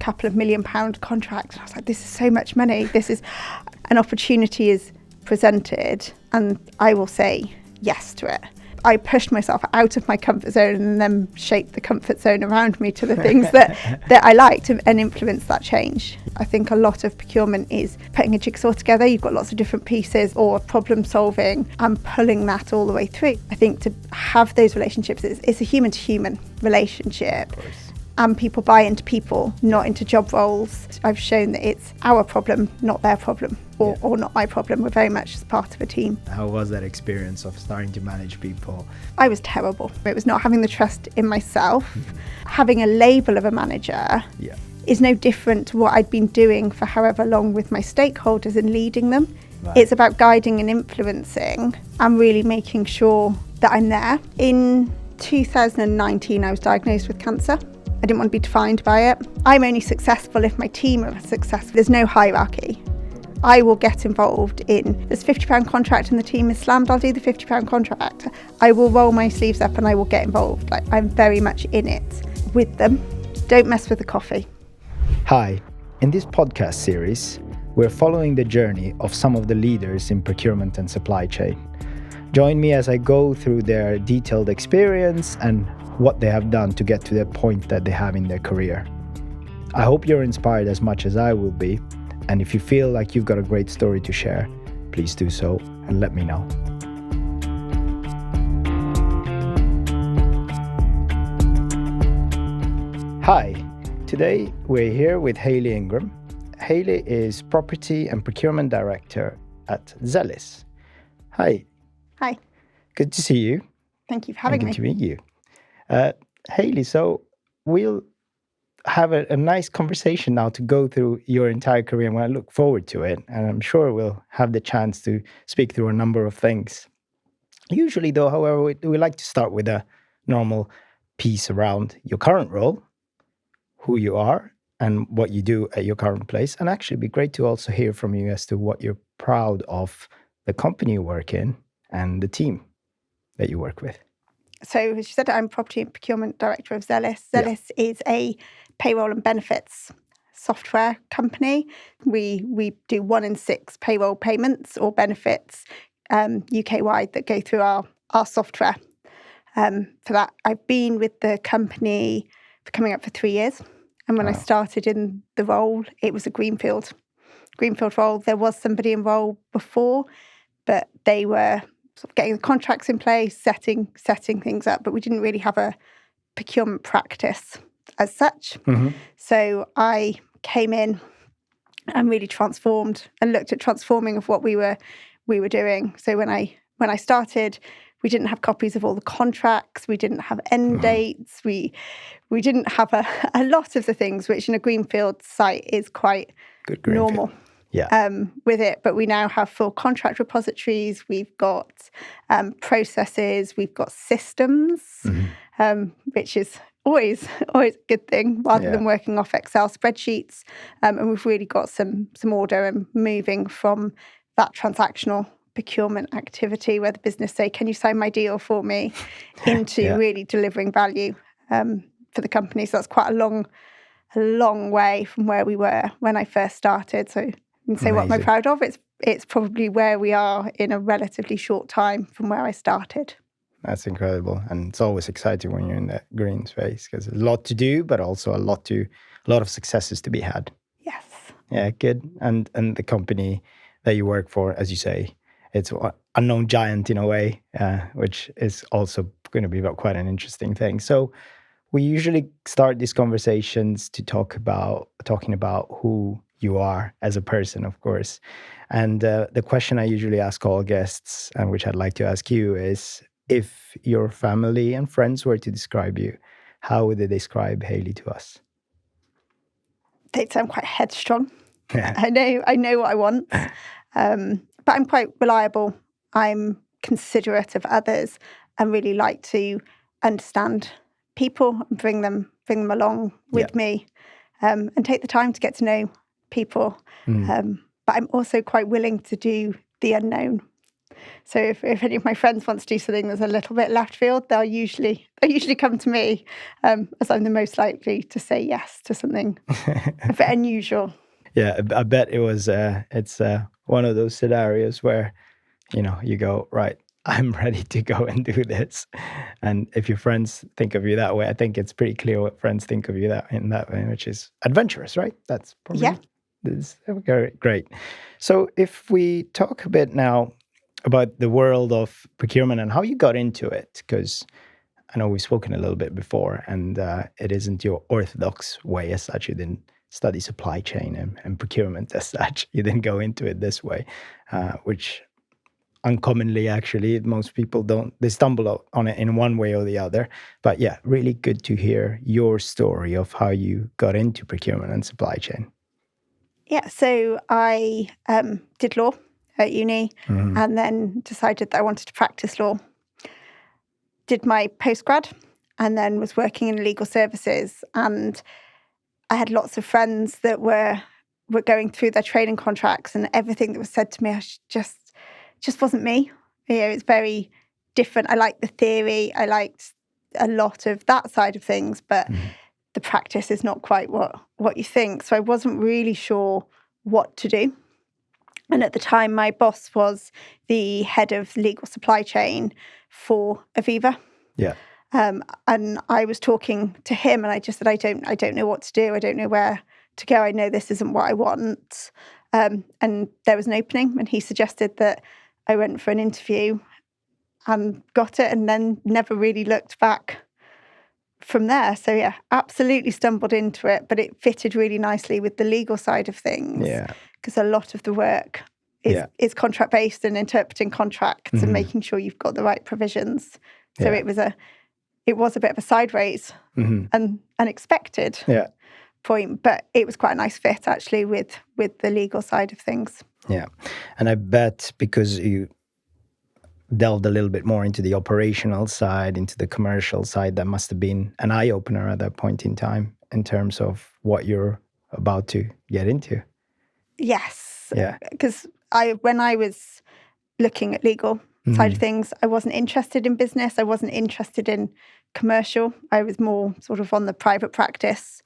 couple of £1 million contract. And I was like, this is so much money. This is an opportunity is presented, and I will say yes to it. I pushed myself out of my comfort zone and then shaped the comfort zone around me to the things that I liked and influenced that change. I think a lot of procurement is putting a jigsaw together. You've got lots of different pieces or problem solving and pulling that all the way through. I think to have those relationships, it's a human to human relationship. And people buy into people, not into job roles. I've shown that it's our problem, not their problem, or not my problem. We're very much as part of a team. How was that experience of starting to manage people? I was terrible. It was not having the trust in myself. Having a label of a manager is no different to what I'd been doing for however long with my stakeholders and leading them. Right. It's about guiding and influencing and really making sure that I'm there. In 2019, I was diagnosed with cancer. I didn't want to be defined by it. I'm only successful if my team are successful. There's no hierarchy. I will get involved in, there's a £50 contract and the team is slammed, I'll do the £50 contract. I will roll my sleeves up and I will get involved. Like, I'm very much in it with them. Don't mess with the coffee. Hi, in this podcast series, we're following the journey of some of the leaders in procurement and supply chain. Join me as I go through their detailed experience and what they have done to get to the point that they have in their career. I hope you're inspired as much as I will be, and if you feel like you've got a great story to share, please do so and let me know. Hi, today we're here with Hayley Ingram. Hayley is Property and Procurement Director at Zellis. Hi. Hi. Good to see you. Thank you for having me. Good to meet you. Hayley, so we'll have a nice conversation now to go through your entire career, and I look forward to it. And I'm sure we'll have the chance to speak through a number of things. Usually, though, however, we like to start with a normal piece around your current role, who you are, and what you do at your current place. And actually, it'd be great to also hear from you as to what you're proud of the company you work in and the team that you work with. So, as you said, I'm Property and Procurement Director of Zellis. Zellis is a payroll and benefits software company. We do 1 in 6 payroll payments or benefits UK-wide that go through our software. For that, I've been with the company for coming up for 3 years. And when I started in the role, it was a greenfield role. There was somebody in role before, but they were sort of getting the contracts in place, setting things up, but we didn't really have a procurement practice as such. Mm-hmm. So I came in and really transformed and looked at transforming of what we were doing. So when I started, we didn't have copies of all the contracts. We didn't have end dates. We didn't have a lot of the things which in a greenfield site is quite normal. With it, but we now have full contract repositories, we've got processes, we've got systems, which is always a good thing rather than working off Excel spreadsheets. And we've really got some order and moving from that transactional procurement activity where the business say, can you sign my deal for me, into really delivering value for the company. So that's quite a long way from where we were when I first started. So and say, what am I proud of? It's probably where we are in a relatively short time from where I started. That's incredible. And it's always exciting when you're in that green space because there's a lot to do, but also a lot of successes to be had. Yes. Yeah, good. And the company that you work for, as you say, it's a known giant in a way, which is also going to be quite an interesting thing. So we usually start these conversations to talking about who you are as a person, of course. And the question I usually ask all guests, and which I'd like to ask you, is if your family and friends were to describe you, how would they describe Hayley to us? They'd say I'm quite headstrong. I know what I want, but I'm quite reliable. I'm considerate of others and really like to understand people and bring them along with me, and take the time to get to know people. But I'm also quite willing to do the unknown. So if any of my friends want to do something that's a little bit left field, they'll usually come to me, as I'm the most likely to say yes to something a bit unusual. Yeah, I bet it's one of those scenarios where, you go, right, I'm ready to go and do this. And if your friends think of you that way, I think it's pretty clear what friends think of you in that way, which is adventurous, right? That's probably great. So if we talk a bit now about the world of procurement and how you got into it, because I know we've spoken a little bit before, and it isn't your orthodox way as such. You didn't study supply chain and procurement as such. You didn't go into it this way, which uncommonly, actually, most people don't. They stumble on it in one way or the other. But yeah, really good to hear your story of how you got into procurement and supply chain. Yeah, so I did law at uni and then decided that I wanted to practice law. Did my postgrad and then was working in legal services. And I had lots of friends that were going through their training contracts, and everything that was said to me, just wasn't me. It's very different. I liked the theory. I liked a lot of that side of things, but the practice is not quite what you think. So I wasn't really sure what to do. And at the time, my boss was the head of legal supply chain for Aviva. Yeah. And I was talking to him, and I just said, I don't know what to do. I don't know where to go. I know this isn't what I want. And there was an opening, and he suggested that I went for an interview and got it, and then never really looked back from there. So yeah, absolutely stumbled into it, but it fitted really nicely with the legal side of things. Yeah. Because a lot of the work is contract based and interpreting contracts and making sure you've got the right provisions. So it was a bit of a sideways and unexpected point, but it was quite a nice fit actually with the legal side of things. Yeah, and I bet because you delved a little bit more into the operational side, into the commercial side, that must have been an eye-opener at that point in time in terms of what you're about to get into. Yes. Yeah. Because when I was looking at legal side of things, I wasn't interested in business. I wasn't interested in commercial. I was more sort of on the private practice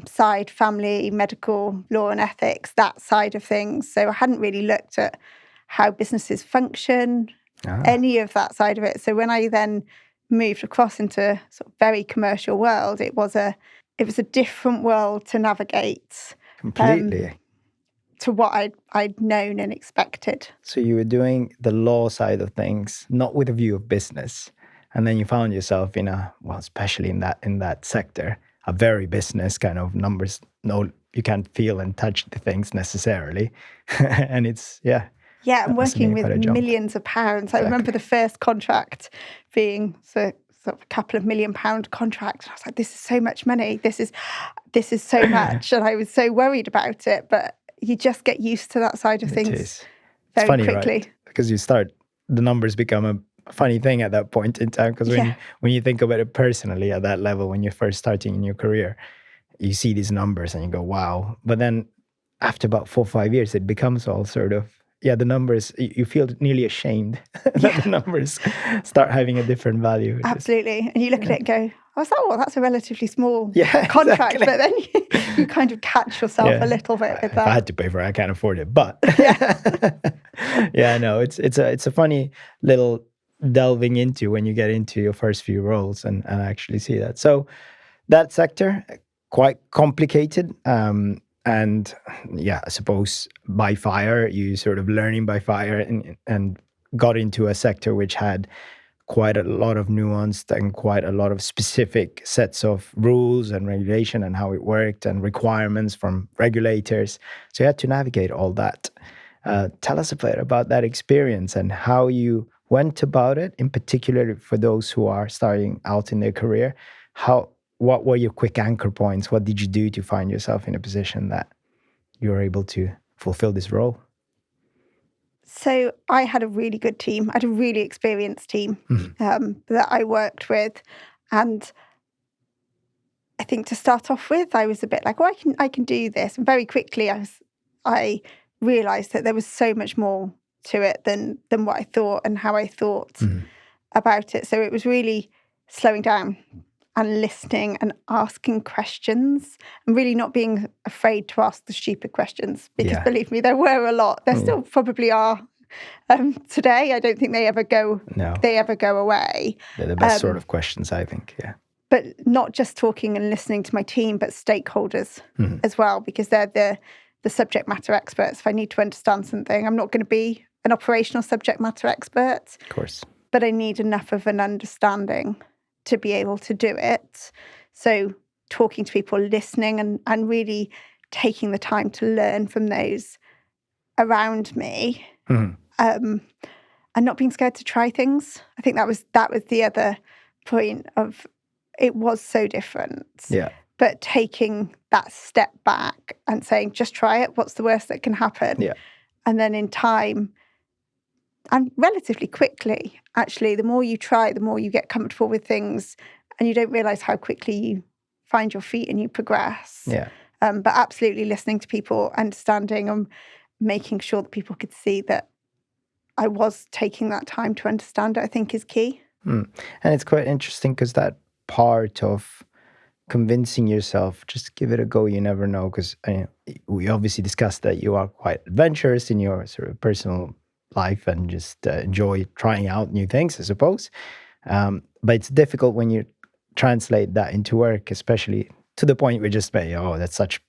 side, family, medical, law and ethics, that side of things. So I hadn't really looked at how businesses function, any of that side of it. So when I then moved across into sort of very commercial world, it was a different world to navigate. Completely. To what I'd known and expected. So you were doing the law side of things, not with a view of business. And then you found yourself especially in that sector, a very business kind of numbers. No, you can't feel and touch the things necessarily. And it's, Yeah, I'm working with millions of pounds. Exactly. I remember the first contract being sort of a couple of £1 million contract. And I was like, this is so much money. This is so much. And I was so worried about it. But you just get used to that side of things very funny, quickly. Right? Because the numbers become a funny thing at that point in time. Because when you think about it personally at that level, when you're first starting in your career, you see these numbers and you go, wow. But then after about 4 or 5 years, it becomes all sort of, the numbers, you feel nearly ashamed that the numbers start having a different value. Absolutely. And you look at it and go, that's a relatively small contract. Exactly. But then you kind of catch yourself a little bit with that. If I had to pay for it, I can't afford it. But no, it's a funny little delving into when you get into your first few roles and actually see that. So that sector, quite complicated. And I suppose by fire, you sort of learning by fire and got into a sector which had quite a lot of nuance and quite a lot of specific sets of rules and regulation and how it worked and requirements from regulators. So you had to navigate all that. Tell us a bit about that experience and how you went about it, in particular for those who are starting out in their career. What were your quick anchor points? What did you do to find yourself in a position that you were able to fulfill this role? So I had a really good team. I had a really experienced team that I worked with. And I think to start off with, I was a bit like, I can do this. And very quickly, I realised that there was so much more to it than what I thought and how I thought about it. So it was really slowing down and listening and asking questions and really not being afraid to ask the stupid questions, because believe me, there were a lot. There still probably are today. I don't think they ever go away. They're the best sort of questions, I think. Yeah. But not just talking and listening to my team, but stakeholders as well, because they're the subject matter experts. If I need to understand something, I'm not going to be an operational subject matter expert. Of course. But I need enough of an understanding to be able to do it. So talking to people, listening and really taking the time to learn from those around me, and not being scared to try things. I think that was the other point of it was so different. Yeah. But taking that step back and saying, just try it. What's the worst that can happen? Yeah. And then in time, and relatively quickly, actually, the more you try, the more you get comfortable with things, and you don't realise how quickly you find your feet and you progress. Yeah. But absolutely listening to people, understanding and making sure that people could see that I was taking that time to understand it, I think is key. And it's quite interesting because that part of convincing yourself, just give it a go, you never know, because we obviously discussed that you are quite adventurous in your sort of personal life and just enjoy trying out new things, I suppose. But it's difficult when you translate that into work, especially to the point we just made. Oh, that's such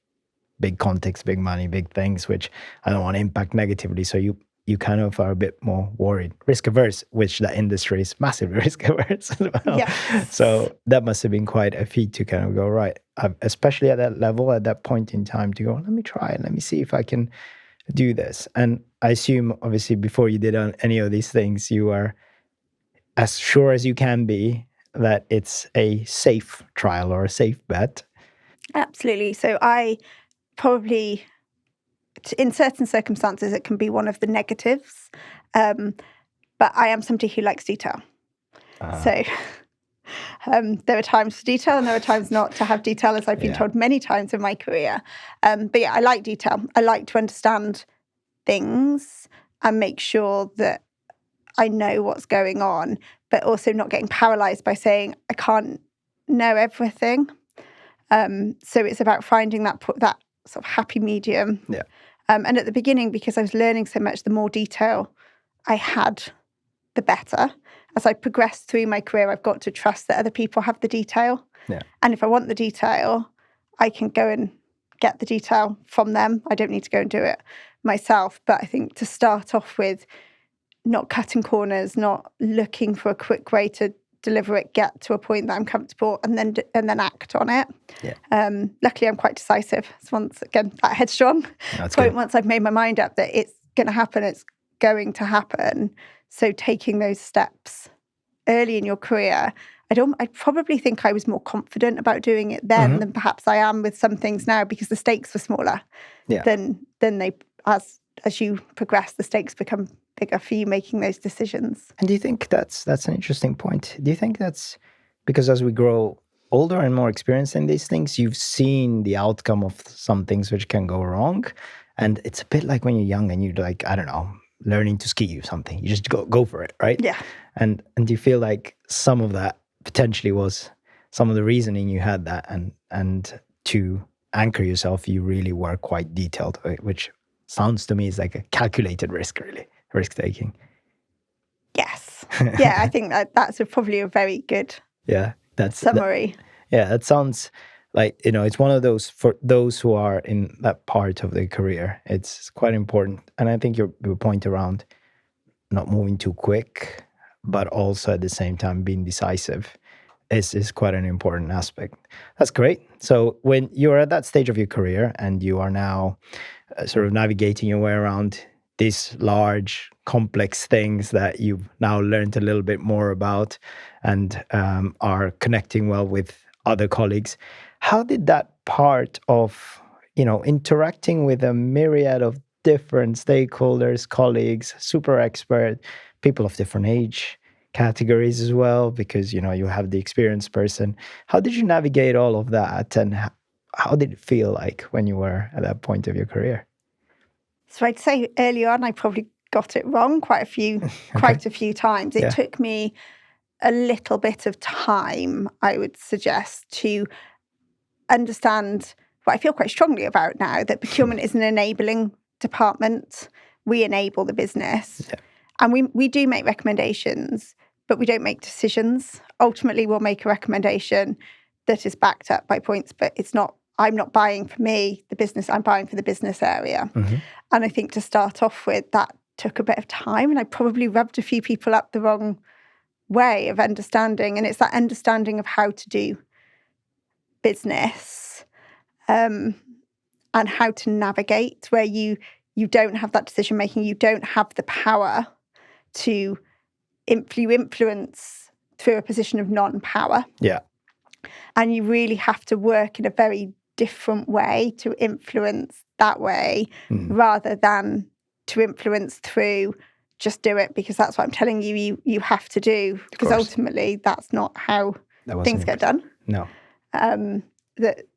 big context, big money, big things, which I don't want to impact negatively. So you kind of are a bit more worried, risk averse, which the industry is massively risk averse as well. Yes. So that must have been quite a feat to kind of go, right, especially at that level, at that point in time, to go, let me try it, let me see if I can do this. And I assume, obviously, before you did any of these things, you are as sure as you can be that it's a safe trial or a safe bet. Absolutely. So I probably, in certain circumstances, it can be one of the negatives. But I am somebody who likes detail. So there are times for detail and there are times not to have detail, as I've been told many times in my career. But yeah, I like detail. I like to understand things and make sure that I know what's going on, but also not getting paralyzed by saying I can't know everything. So it's about finding that sort of happy medium. Yeah. And at the beginning, because I was learning so much, the more detail I had, the better. As I progressed through my career, I've got to trust that other people have the detail. Yeah. And if I want the detail, I can go and get the detail from them. I don't need to go and do it myself. But I think to start off with, not cutting corners, not looking for a quick way to deliver it, get to a point that I'm comfortable, and then act on it. Yeah. Luckily, I'm quite decisive. So once again, that headstrong. That's point. good. Once I've made my mind up that it's going to happen, it's going to happen. So taking those steps early in your career, I probably think I was more confident about doing it then than perhaps I am with some things now, because the stakes were smaller. Than they, as you progress, the stakes become bigger for you making those decisions. And do you think that's an interesting point? Do you think that's because as we grow older and more experienced in these things, you've seen the outcome of some things which can go wrong? And it's a bit like when you're young and you're like, I don't know, learning to ski or something. You just go for it, right? Yeah. And do you feel like some of that potentially was some of the reasoning you had that, and to anchor yourself, you really were quite detailed, which sounds to me is like a calculated risk, really. Risk taking. Yes. Yeah, I think that's probably a very good summary. That sounds like, it's one of those, for those who are in that part of their career, it's quite important. And I think your point around not moving too quick, but also at the same time being decisive is quite an important aspect. That's great. So when you're at that stage of your career and you are now sort of navigating your way around these large, complex things that you've now learned a little bit more about and are connecting well with other colleagues, how did that part of, interacting with a myriad of different stakeholders, colleagues, super expert, people of different age categories as well, because, you have the experienced person. How did you navigate all of that? And how did it feel like when you were at that point of your career? So I'd say early on, I probably got it wrong quite a few times. It took me a little bit of time, I would suggest, to understand what I feel quite strongly about now, that procurement is an enabling department. We enable the business. Yeah. And we do make recommendations, but we don't make decisions. Ultimately, we'll make a recommendation that is backed up by points, but I'm not buying for me, the business, I'm buying for the business area. Mm-hmm. And I think to start off with, that took a bit of time, and I probably rubbed a few people up the wrong way of understanding. And it's that understanding of how to do business and how to navigate where you don't have that decision making, you don't have the power to influence through a position of non-power. Yeah. And you really have to work in a very different way to influence that way, rather than to influence through just do it because that's what I'm telling you have to do. Because ultimately that's not how things get done. No.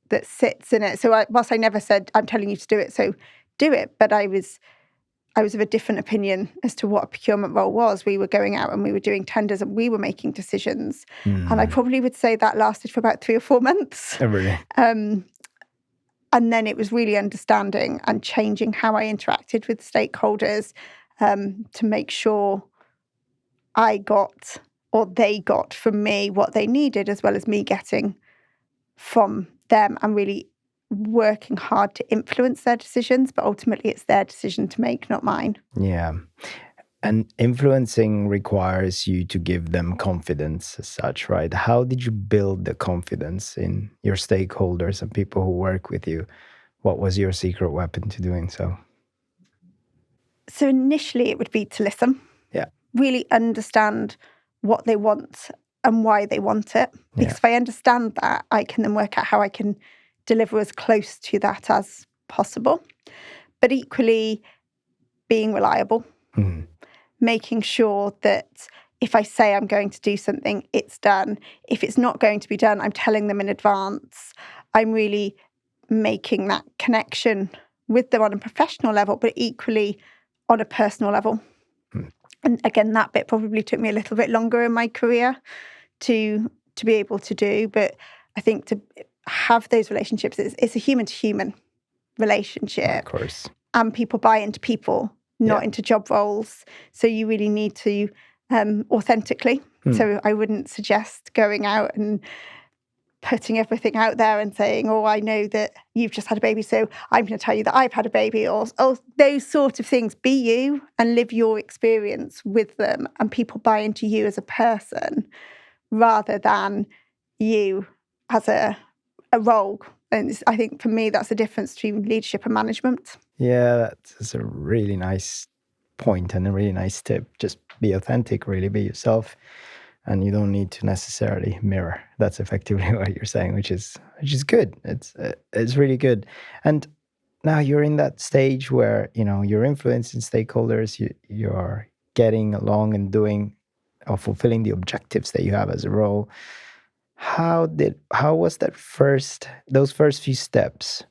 That sits in it. So whilst I never said I'm telling you to do it, so do it, but I was of a different opinion as to what a procurement role was. We were going out and we were doing tenders and we were making decisions. And I probably would say that lasted for about 3 or 4 months. Oh, really? And then it was really understanding and changing how I interacted with stakeholders to make sure I got, or they got from me, what they needed, as well as me getting from them, and really working hard to influence their decisions. But ultimately, it's their decision to make, not mine. Yeah. And influencing requires you to give them confidence as such, right? How did you build the confidence in your stakeholders and people who work with you? What was your secret weapon to doing so? So initially it would be to listen. Yeah. Really understand what they want and why they want it. Because if I understand that, I can then work out how I can deliver as close to that as possible. But equally, being reliable. Making sure that if I say I'm going to do something, it's done. If it's not going to be done, I'm telling them in advance. I'm really making that connection with them on a professional level, but equally on a personal level. And again, that bit probably took me a little bit longer in my career to be able to do. But I think to have those relationships, it's a human-to-human relationship. Of course. And people buy into people, not into job roles. So you really need to authentically. So I wouldn't suggest going out and putting everything out there and saying, oh, I know that you've just had a baby, so I'm going to tell you that I've had a baby, or those sort of things. Be you and live your experience with them, and people buy into you as a person rather than you as a role. And I think for me, that's the difference between leadership and management. Yeah, that's a really nice point and a really nice tip. Just be authentic, really be yourself. And you don't need to necessarily mirror. That's effectively what you're saying, which is good. It's really good. And now you're in that stage where, you're influencing stakeholders, you're getting along and doing or fulfilling the objectives that you have as a role. How was those first few steps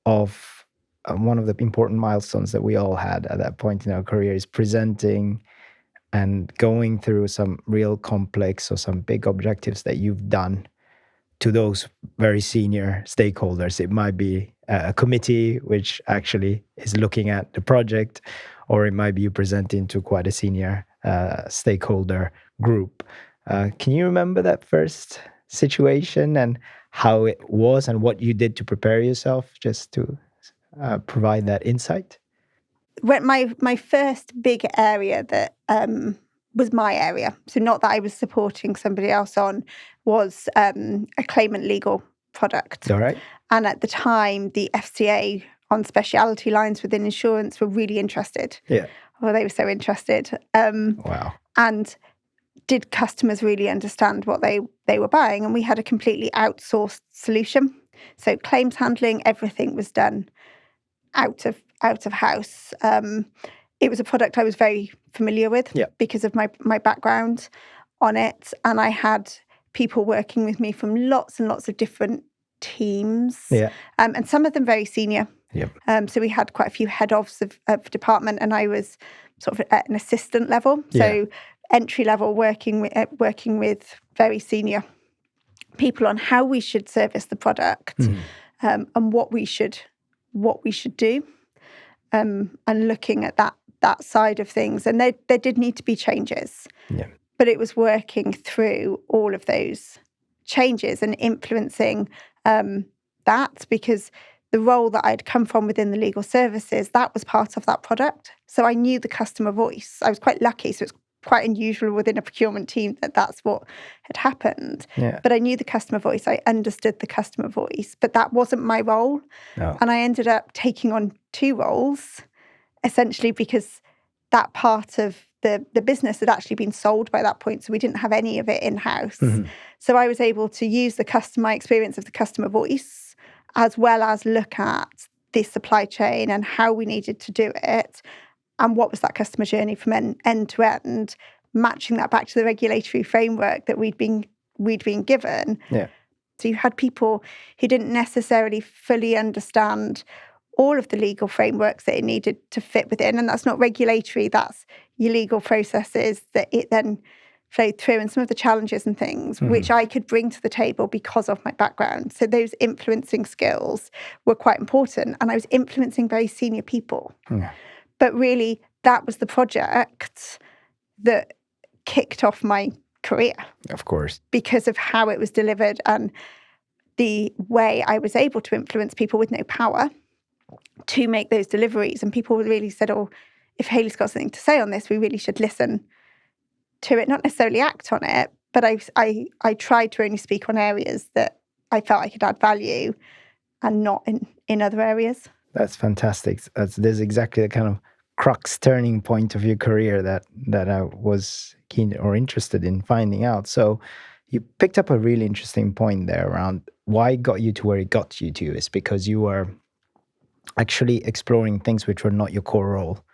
of one of the important milestones that we all had at that point in our career is presenting and going through some real complex or some big objectives that you've done to those very senior stakeholders? It might be a committee which actually is looking at the project, or it might be you presenting to quite a senior stakeholder group. Can you remember that first situation and how it was and what you did to prepare yourself, just to provide that insight? When my first big area that was my area, so not that I was supporting somebody else on, was a claimant legal product. All right. And at the time, the FCA on specialty lines within insurance were really interested. Yeah. Well, they were so interested. Wow. And did customers really understand what they were buying? And we had a completely outsourced solution. So claims handling, everything was done out of house. It was a product I was very familiar with because of my background on it. And I had people working with me from lots and lots of different teams. Yeah. And some of them very senior. Yep. So we had quite a few head ofs of department, and I was sort of at an assistant level. So entry level, working with very senior people on how we should service the product, and what we should do, and looking at that side of things. And there did need to be changes, but it was working through all of those changes and influencing that, because the role that I'd come from within the legal services, that was part of that product. So I knew the customer voice. I was quite lucky. So it's quite unusual within a procurement team that that's what had happened. Yeah. But I knew the customer voice. I understood the customer voice, but that wasn't my role. No. And I ended up taking on two roles, essentially because that part of the business had actually been sold by that point. So we didn't have any of it in-house. So I was able to use my experience of the customer voice, as well as look at the supply chain and how we needed to do it, and what was that customer journey from end to end, matching that back to the regulatory framework that we'd been given. Yeah. So you had people who didn't necessarily fully understand all of the legal frameworks that it needed to fit within, and that's not regulatory, that's your legal processes that it then flowed through, and some of the challenges and things which I could bring to the table because of my background. So those influencing skills were quite important, and I was influencing very senior people. But really, that was the project that kicked off my career. Of course. Because of how it was delivered and the way I was able to influence people with no power to make those deliveries. And people really said, oh, if Hayley's got something to say on this, we really should listen to it, not necessarily act on it, but I tried to only speak on areas that I felt I could add value, and not in other areas. That's fantastic. There's exactly the kind of crux turning point of your career that I was keen or interested in finding out. So you picked up a really interesting point there around why it got you to where it got you to, is because you were actually exploring things which were not your core role.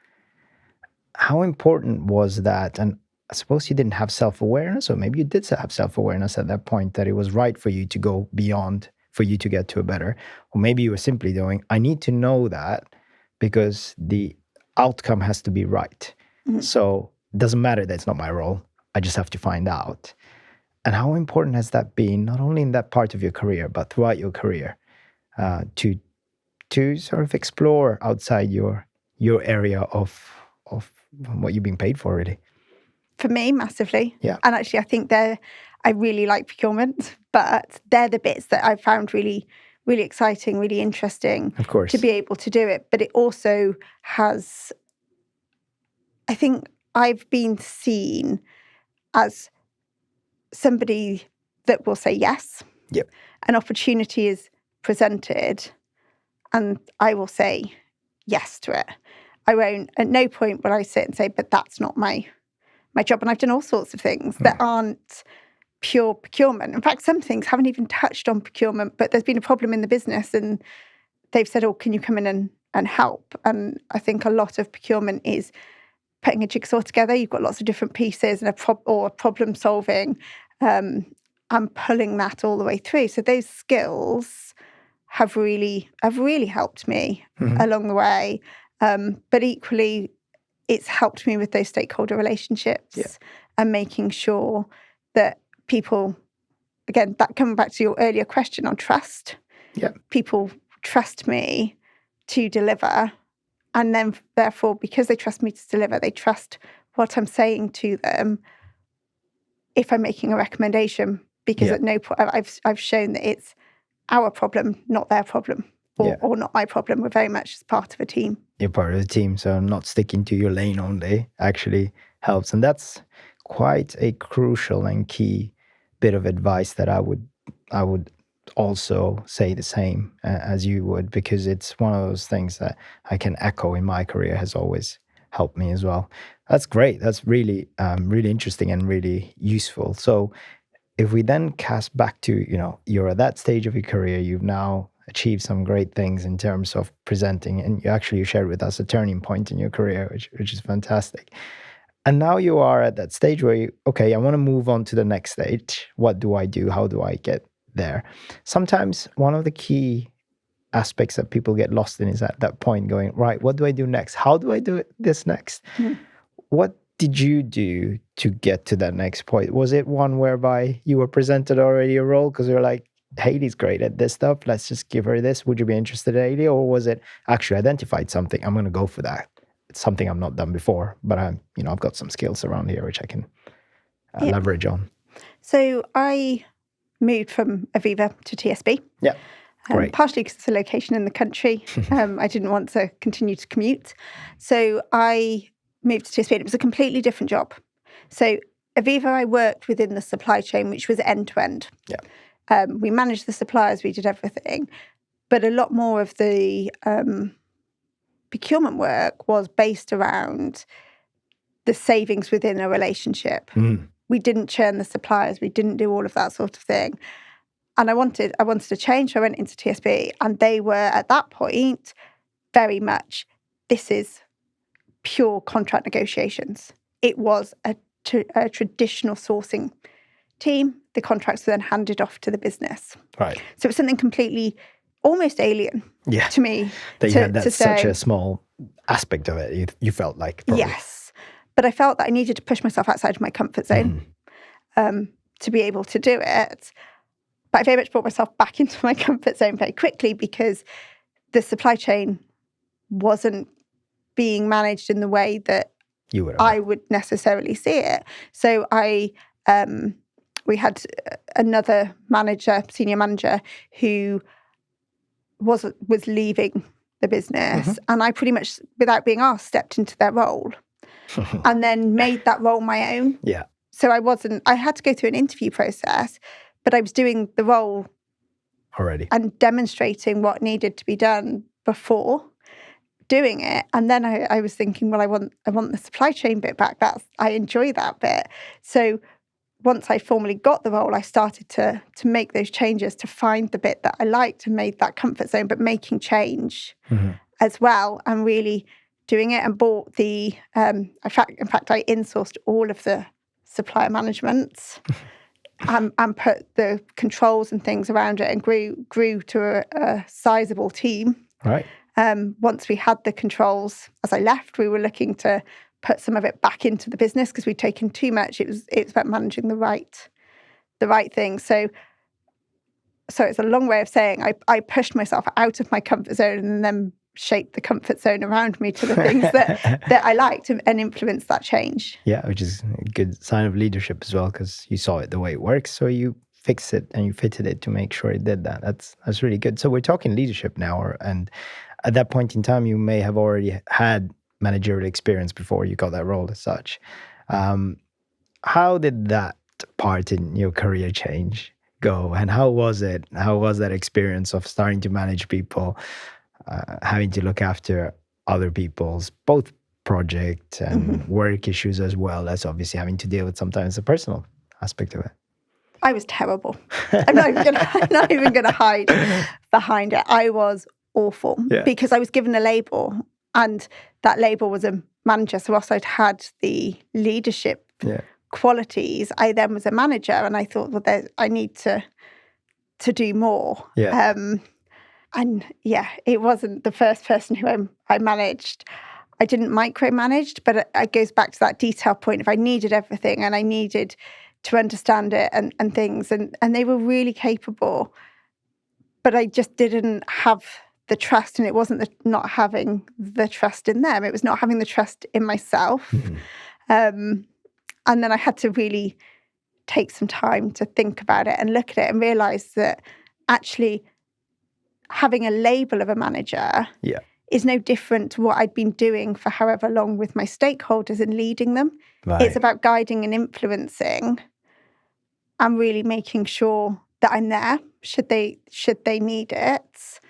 How important was that? And I suppose you didn't have self-awareness, or maybe you did have self-awareness at that point that it was right for you to go beyond, for you to get to a better, or maybe you were simply doing, I need to know that because the outcome has to be right. So it doesn't matter that it's not my role. I just have to find out. And how important has that been, not only in that part of your career, but throughout your career, to sort of explore outside your area of what you're being paid for, really? For me, massively. Yeah. And actually, I think I really like procurement, but they're the bits that I found really, really exciting, really interesting. Of course. To be able to do it. But it also has, I think I've been seen as somebody that will say yes. Yep. An opportunity is presented and I will say yes to it. I won't, at no point will I sit and say, but that's not my job. And I've done all sorts of things that aren't pure procurement. In fact, some things haven't even touched on procurement, but there's been a problem in the business and they've said, oh, can you come in and help? And I think a lot of procurement is putting a jigsaw together. You've got lots of different pieces and problem solving, and pulling that all the way through. So those skills have really helped me along the way. But equally, it's helped me with those stakeholder relationships and making sure that people, again, that coming back to your earlier question on trust, people trust me to deliver. And then, therefore, because they trust me to deliver, they trust what I'm saying to them if I'm making a recommendation. Because at no point, I've shown that it's our problem, not their problem, or not my problem. We're very much part of a team. You're part of the team, so not sticking to your lane only actually helps. And that's quite a crucial and key bit of advice that I would also say the same as you would, because it's one of those things that I can echo in my career, has always helped me as well. That's great. That's really, really interesting and really useful. So if we then cast back to, you're at that stage of your career, you've now achieved some great things in terms of presenting, and you shared with us a turning point in your career, which is fantastic. And now you are at that stage where I want to move on to the next stage. What do I do? How do I get there? Sometimes one of the key aspects that people get lost in is at that point going, right, what do I do next? How do I do this next? What did you do to get to that next point? Was it one whereby you were presented already a role because you're like, Hayley's great at this stuff, let's just give her this. Would you be interested in Hayley? Or was it actually identified something, I'm going to go for that? It's something I've not done before, but I've got some skills around here which I can leverage on. So I moved from Aviva to TSB. Yeah, great. Partially because it's a location in the country. I didn't want to continue to commute. So I moved to TSB. It was a completely different job. So Aviva, I worked within the supply chain, which was end to end. Yeah. We managed the suppliers, we did everything. But a lot more of the procurement work was based around the savings within a relationship. We didn't churn the suppliers. We didn't do all of that sort of thing. And I wanted to change. So I went into TSB, and they were at that point very much, this is pure contract negotiations. It was a traditional sourcing team. The contracts were then handed off to the business. Right. So it was something completely, almost alien to me. That you had that such a small aspect of it, you felt like. Probably. Yes. But I felt that I needed to push myself outside of my comfort zone to be able to do it. But I very much brought myself back into my comfort zone very quickly because the supply chain wasn't being managed in the way that I would necessarily see it. So we had another manager, senior manager, who was leaving the business, and I pretty much, without being asked, stepped into their role. And then made that role my own. Yeah. So I had to go through an interview process, but I was doing the role already and demonstrating what needed to be done before doing it. And then I was thinking, well, I want the supply chain bit back. I enjoy that bit. So once I formally got the role, I started to make those changes to find the bit that I liked and made that comfort zone, but making change as well, and really doing it, and bought the, in fact, I insourced all of the supplier management and put the controls and things around it, and grew to a sizable team. Right. Once we had the controls, as I left, we were looking to put some of it back into the business because we'd taken too much. It was about managing the right thing. So it's a long way of saying I pushed myself out of my comfort zone and then shaped the comfort zone around me to the things that I liked and influenced that change. Yeah, which is a good sign of leadership as well, because you saw it the way it works, so you fixed it and you fitted it to make sure it did that. That's really good. So we're talking leadership now, and at that point in time, you may have already had managerial experience before you got that role as such. How did that part in your career change go, and how was it? How was that experience of starting to manage people? Having to look after other people's both project and work issues, as well as obviously having to deal with sometimes the personal aspect of it. I was terrible. I'm not even going to hide behind it. I was awful because I was given a label, and that label was a manager. So whilst I'd had the leadership qualities, I then was a manager, and I thought, well, I need to do more. Yeah. And it wasn't the first person who I managed. I didn't micromanage, but it goes back to that detail point of I needed everything and I needed to understand it and things. And they were really capable, but I just didn't have the trust. And it wasn't not having the trust in them. It was not having the trust in myself. And then I had to really take some time to think about it and look at it and realise that actually having a label of a manager is no different to what I'd been doing for however long with my stakeholders and leading them. Right. It's about guiding and influencing and really making sure that I'm there should they need it,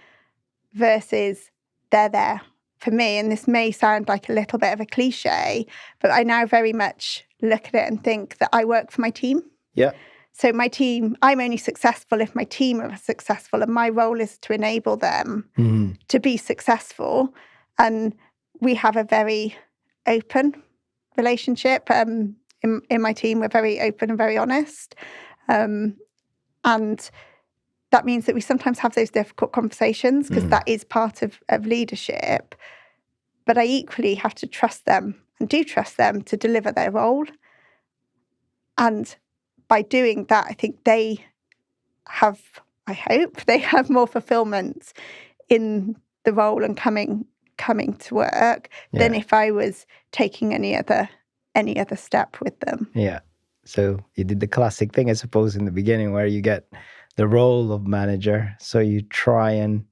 versus they're there for me. And this may sound like a little bit of a cliche, but I now very much look at it and think that I work for my team. Yeah. So my team, I'm only successful if my team are successful, and my role is to enable them to be successful. And we have a very open relationship. In my team, we're very open and very honest. And that means that we sometimes have those difficult conversations because that is part of leadership. But I equally have to trust them and do trust them to deliver their role. And by doing that, I think I hope they have more fulfillment in the role and coming to work than if I was taking any other step with them. Yeah. So you did the classic thing, I suppose, in the beginning where you get the role of manager. So you try and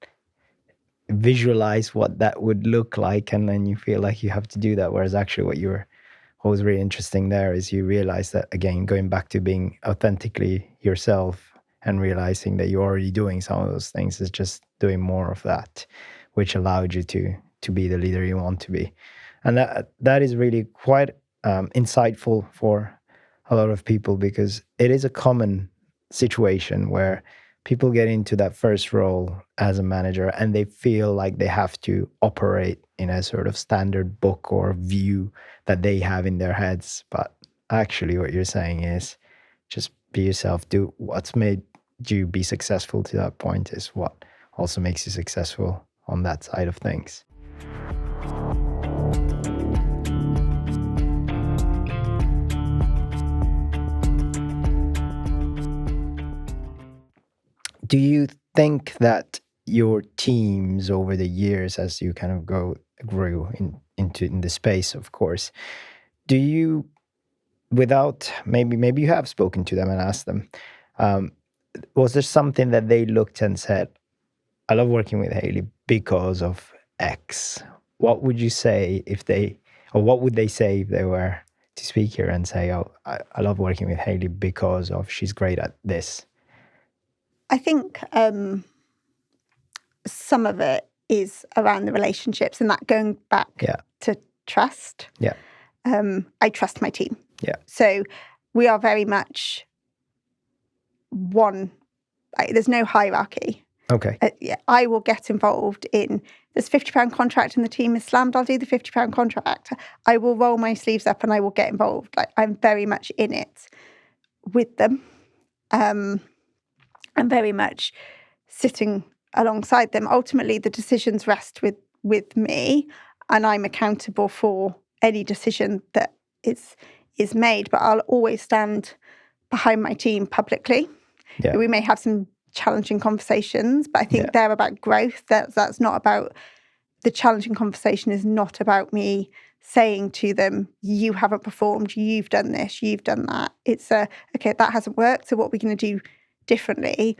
visualize what that would look like, and then you feel like you have to do that. Whereas actually what was really interesting there is you realize that, again, going back to being authentically yourself and realizing that you're already doing some of those things is just doing more of that, which allowed you to be the leader you want to be. And that is really quite insightful for a lot of people, because it is a common situation where people get into that first role as a manager and they feel like they have to operate in a sort of standard book or view that they have in their heads. But actually what you're saying is just be yourself, do what's made you be successful to that point is what also makes you successful on that side of things. Do you think that your teams over the years, as you kind of grew in the space, of course, do you, without maybe you have spoken to them and asked them, was there something that they looked and said, I love working with Hayley because of X? What would you say what would they say if they were to speak here and say, oh, I love working with Hayley because of she's great at this? I think some of it is around the relationships and that going back to trust. Yeah. I trust my team. Yeah. So we are very much one. There's no hierarchy. Okay. I will get involved in this £50 contract and the team is slammed. I'll do the £50 contract. I will roll my sleeves up and I will get involved. Like, I'm very much in it with them. I'm very much sitting alongside them. Ultimately, the decisions rest with me, and I'm accountable for any decision that is made. But I'll always stand behind my team publicly. Yeah. We may have some challenging conversations, but I think they're about growth. That's not about, the challenging conversation is not about me saying to them, you haven't performed, you've done this, you've done that. It's okay, that hasn't worked, so what are we going to do differently?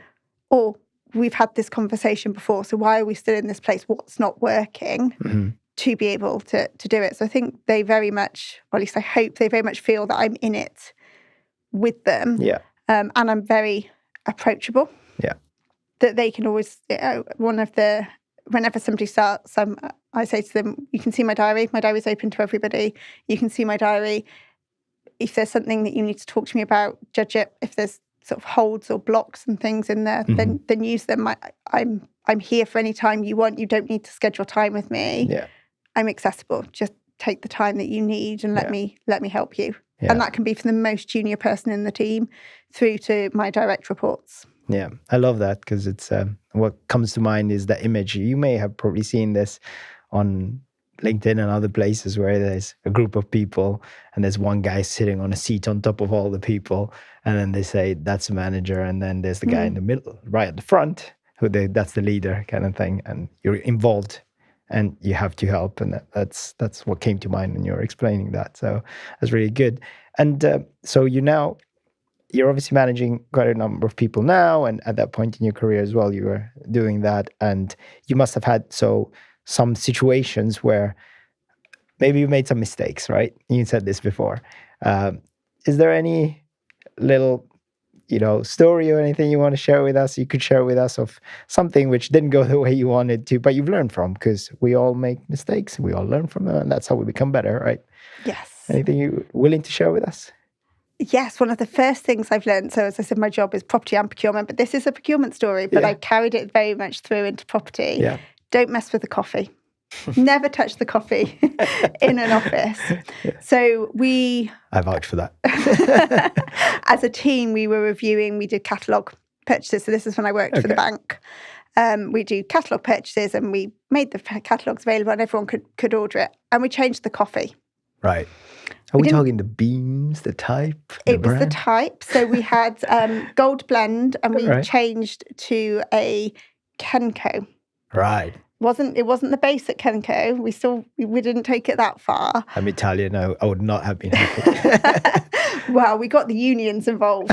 Or we've had this conversation before, so why are we still in this place? What's not working? To be able to do it. So I think they very much, or at least I hope they very much feel that I'm in it with them. Yeah. And I'm very approachable. Yeah. That they can always, whenever somebody starts, I say to them, you can see my diary. My diary's open to everybody. You can see my diary. If there's something that you need to talk to me about, judge it. If there's sort of holds or blocks and things in there, then use them. I'm here for any time you want. You don't need to schedule time with me. Yeah. I'm accessible. Just take the time that you need and let me help you. Yeah. And that can be from the most junior person in the team through to my direct reports. Yeah, I love that, because it's what comes to mind is the image. You may have probably seen this on LinkedIn and other places where there's a group of people and there's one guy sitting on a seat on top of all the people, and then they say that's a manager, and then there's the guy in the middle, right at the front, that's the leader kind of thing, and you're involved and you have to help, and that's what came to mind when you were explaining that. So that's really good. And so you're obviously managing quite a number of people now, and at that point in your career as well, you were doing that, and you must have had some situations where maybe you made some mistakes, right? You said this before. Is there any little, story or anything you want to share with us? You could share with us of something which didn't go the way you wanted to, but you've learned from, because we all make mistakes, we all learn from them, and that's how we become better, right? Yes. Anything you're willing to share with us? Yes, one of the first things I've learned, so as I said, my job is property and procurement, but this is a procurement story, but I carried it very much through into property. Yeah. Don't mess with the coffee. Never touch the coffee in an office. Yeah. So I vouch for that. as a team, we were reviewing, we did catalogue purchases. So this is when I worked for the bank. We do catalogue purchases, and we made the catalogues available and everyone could order it. And we changed the coffee. Right. Are we talking the beans, the type, It was the type. So we had Gold Blend, and we changed to a Kenco. Right. It wasn't the basic Kenco. We didn't take it that far. I'm Italian. I would not have been happy. Well, we got the unions involved.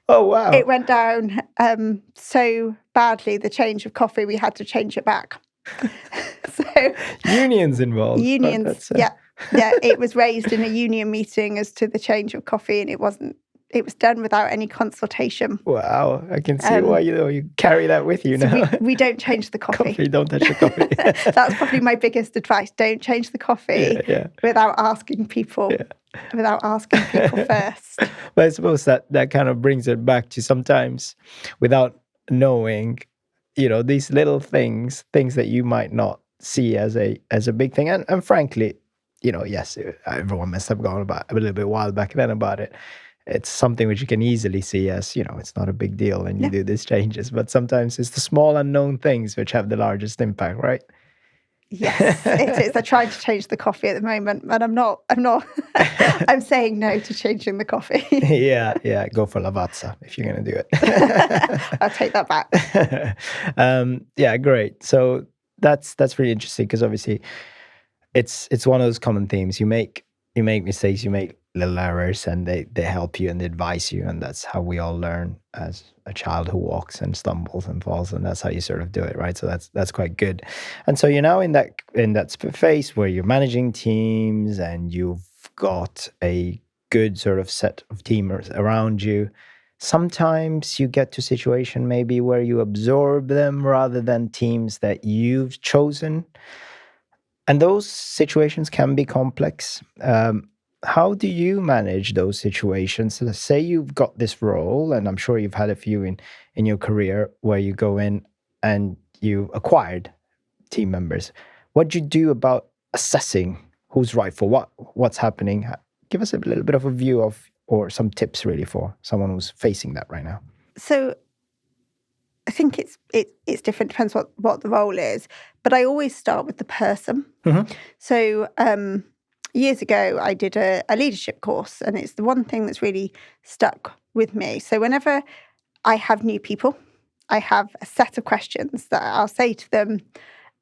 Oh wow! It went down so badly, the change of coffee, we had to change it back. So unions involved. Unions, yeah. It was raised in a union meeting as to the change of coffee, and it was done without any consultation. Wow, I can see why you carry that with you now. We don't change the coffee. Don't touch the coffee. That's probably my biggest advice. Don't change the coffee without asking people. Without asking people first. But I suppose that kind of brings it back to sometimes without knowing, these little things that you might not see as a big thing. And frankly, yes, everyone must have gone about a little bit wild back then about it. It's something which you can easily see as, it's not a big deal and you do these changes. But sometimes it's the small unknown things which have the largest impact, right? Yes, it is. I'm trying to change the coffee at the moment, and I'm not. I'm saying no to changing the coffee. Yeah. Go for Lavazza if you're going to do it. I'll take that back. Great. So that's really interesting because obviously it's one of those common themes. You make mistakes, you make little errors, and they help you and they advise you, and that's how we all learn as a child who walks and stumbles and falls, and that's how you sort of do it, right? So that's quite good. And so you're now in that phase where you're managing teams and you've got a good sort of set of teamers around you. Sometimes you get to a situation maybe where you absorb them rather than teams that you've chosen. And those situations can be complex. How do you manage those situations? So say you've got this role, and I'm sure you've had a few in your career where you go in and you acquired team members. What do you do about assessing who's right for what's happening? Give us a little bit of a view of, or some tips really for someone who's facing that right now. So I think it's different, depends what the role is. But I always start with the person. Mm-hmm. So years ago, I did a leadership course, and it's the one thing that's really stuck with me. So whenever I have new people, I have a set of questions that I'll say to them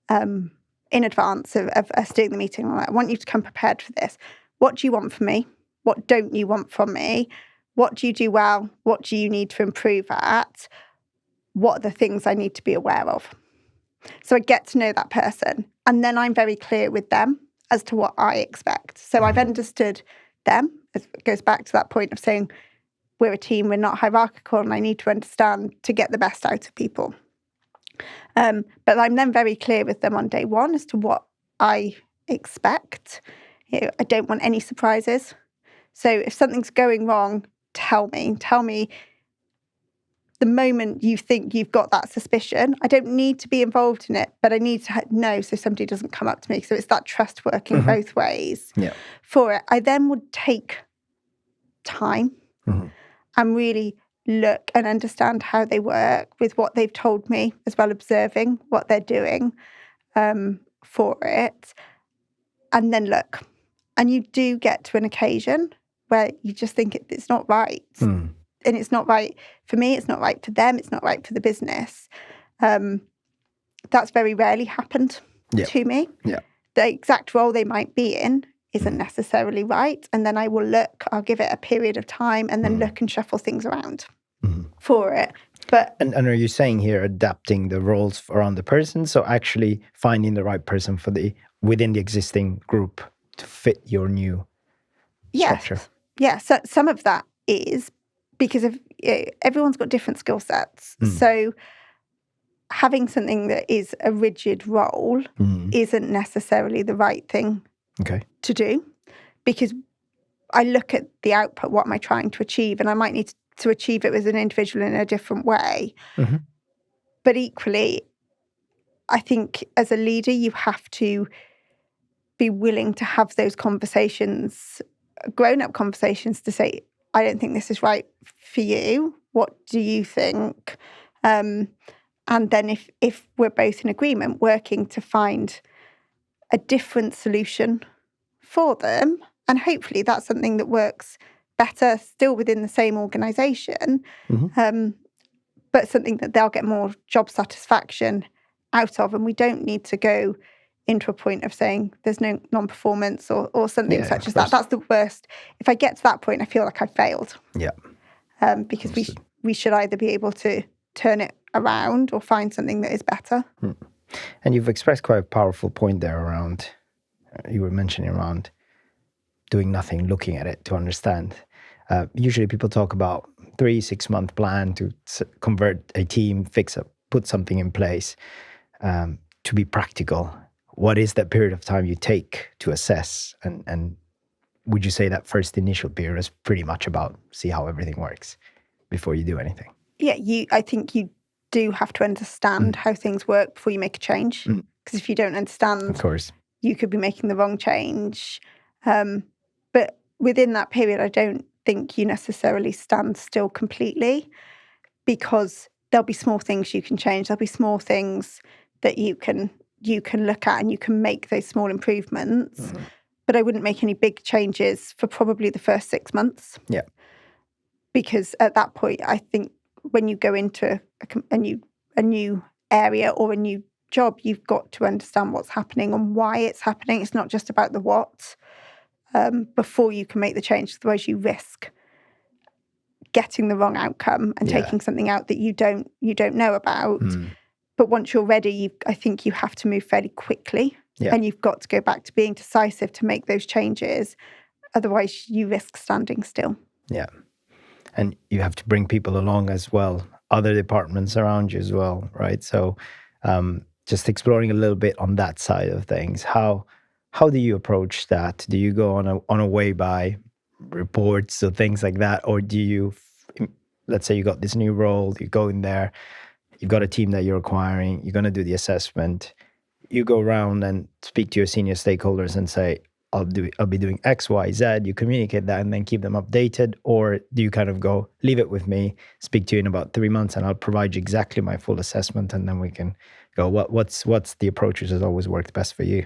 in advance of us doing the meeting. I'm like, I want you to come prepared for this. What do you want from me? What don't you want from me? What do you do well? What do you need to improve at? What are the things I need to be aware of? So I get to know that person, and then I'm very clear with them as to what I expect. So I've understood them. It goes back to that point of saying we're a team, we're not hierarchical, and I need to understand to get the best out of people. But I'm then very clear with them on day one as to what I expect. I don't want any surprises. So if something's going wrong, tell me. Tell me the moment you think you've got that suspicion. I don't need to be involved in it, but I need to know so somebody doesn't come up to me. So it's that trust working both ways for it. I then would take time and really look and understand how they work with what they've told me, as well observing what they're doing for it. And then look. And you do get to an occasion where you just think it's not right. And it's not right for me, it's not right for them, it's not right for the business. That's very rarely happened to me. Yeah. The exact role they might be in isn't necessarily right. And then I will look, I'll give it a period of time and then look and shuffle things around for it. But and are you saying here adapting the roles around the person? So actually finding the right person for within the existing group to fit your new structure? Yeah, so some of that is because everyone's got different skill sets. So having something that is a rigid role isn't necessarily the right thing to do, because I look at the output, what am I trying to achieve? And I might need to achieve it as an individual in a different way. But equally, I think as a leader, you have to be willing to have those conversations, grown-up conversations, to say, I don't think this is right for you. What do you think? And then if we're both in agreement, working to find a different solution for them. And hopefully that's something that works better still within the same organisation, but something that they'll get more job satisfaction out of. And we don't need to go into a point of saying there's no non-performance or something such as that. That's the worst. If I get to that point, I feel like I've failed. Yeah. Because we should either be able to turn it around or find something that is better. And you've expressed quite a powerful point there around, you were mentioning around doing nothing, looking at it to understand. Usually people talk about 3-6 month plan to convert a team, put something in place. To be practical, what is that period of time you take to assess? And would you say that first initial period is pretty much about see how everything works before you do anything? Yeah, I think you do have to understand how things work before you make a change. Because if you don't understand, of course, you could be making the wrong change. But within that period, I don't think you necessarily stand still completely, because there'll be small things you can change. There'll be small things that you can look at and you can make those small improvements. But I wouldn't make any big changes for probably the first 6 months. Yeah. Because at that point, I think when you go into a new area or a new job, you've got to understand what's happening and why it's happening. It's not just about the what. Before you can make the change, otherwise you risk getting the wrong outcome and taking something out that you don't know about. But once you're ready, I think you have to move fairly quickly, and you've got to go back to being decisive to make those changes. Otherwise, you risk standing still. Yeah, and you have to bring people along as well, other departments around you as well, right? So, just exploring a little bit on that side of things. How do you approach that? Do you go on a way by reports or things like that, or do you, let's say you got this new role, you go in there, you've got a team that you're acquiring, you're going to do the assessment, you go around and speak to your senior stakeholders and say, I'll be doing X, Y, Z, you communicate that and then keep them updated? Or do you kind of go, leave it with me, speak to you in about 3 months and I'll provide you exactly my full assessment and then we can go, what's the approach which has always worked best for you?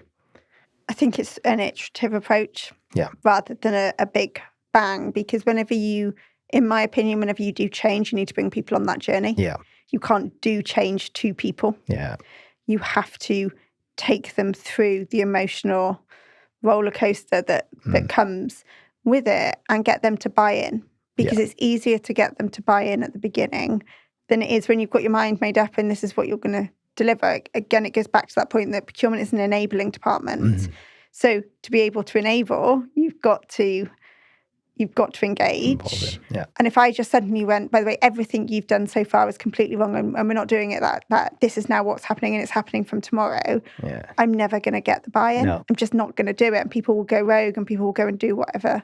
I think it's an iterative approach, yeah, rather than a big bang, because in my opinion, whenever you do change, you need to bring people on that journey. Yeah. You can't do change to people. Yeah. You have to take them through the emotional roller coaster that comes with it and get them to buy in, because it's easier to get them to buy in at the beginning than it is when you've got your mind made up and this is what you're going to deliver. Again, it goes back to that point that procurement is an enabling department. So to be able to enable, you've got to engage. Yeah. And if I just suddenly went, by the way, everything you've done so far is completely wrong and we're not doing it that this is now what's happening and it's happening from tomorrow, I'm never going to get the buy-in. No. I'm just not going to do it. And people will go rogue and people will go and do whatever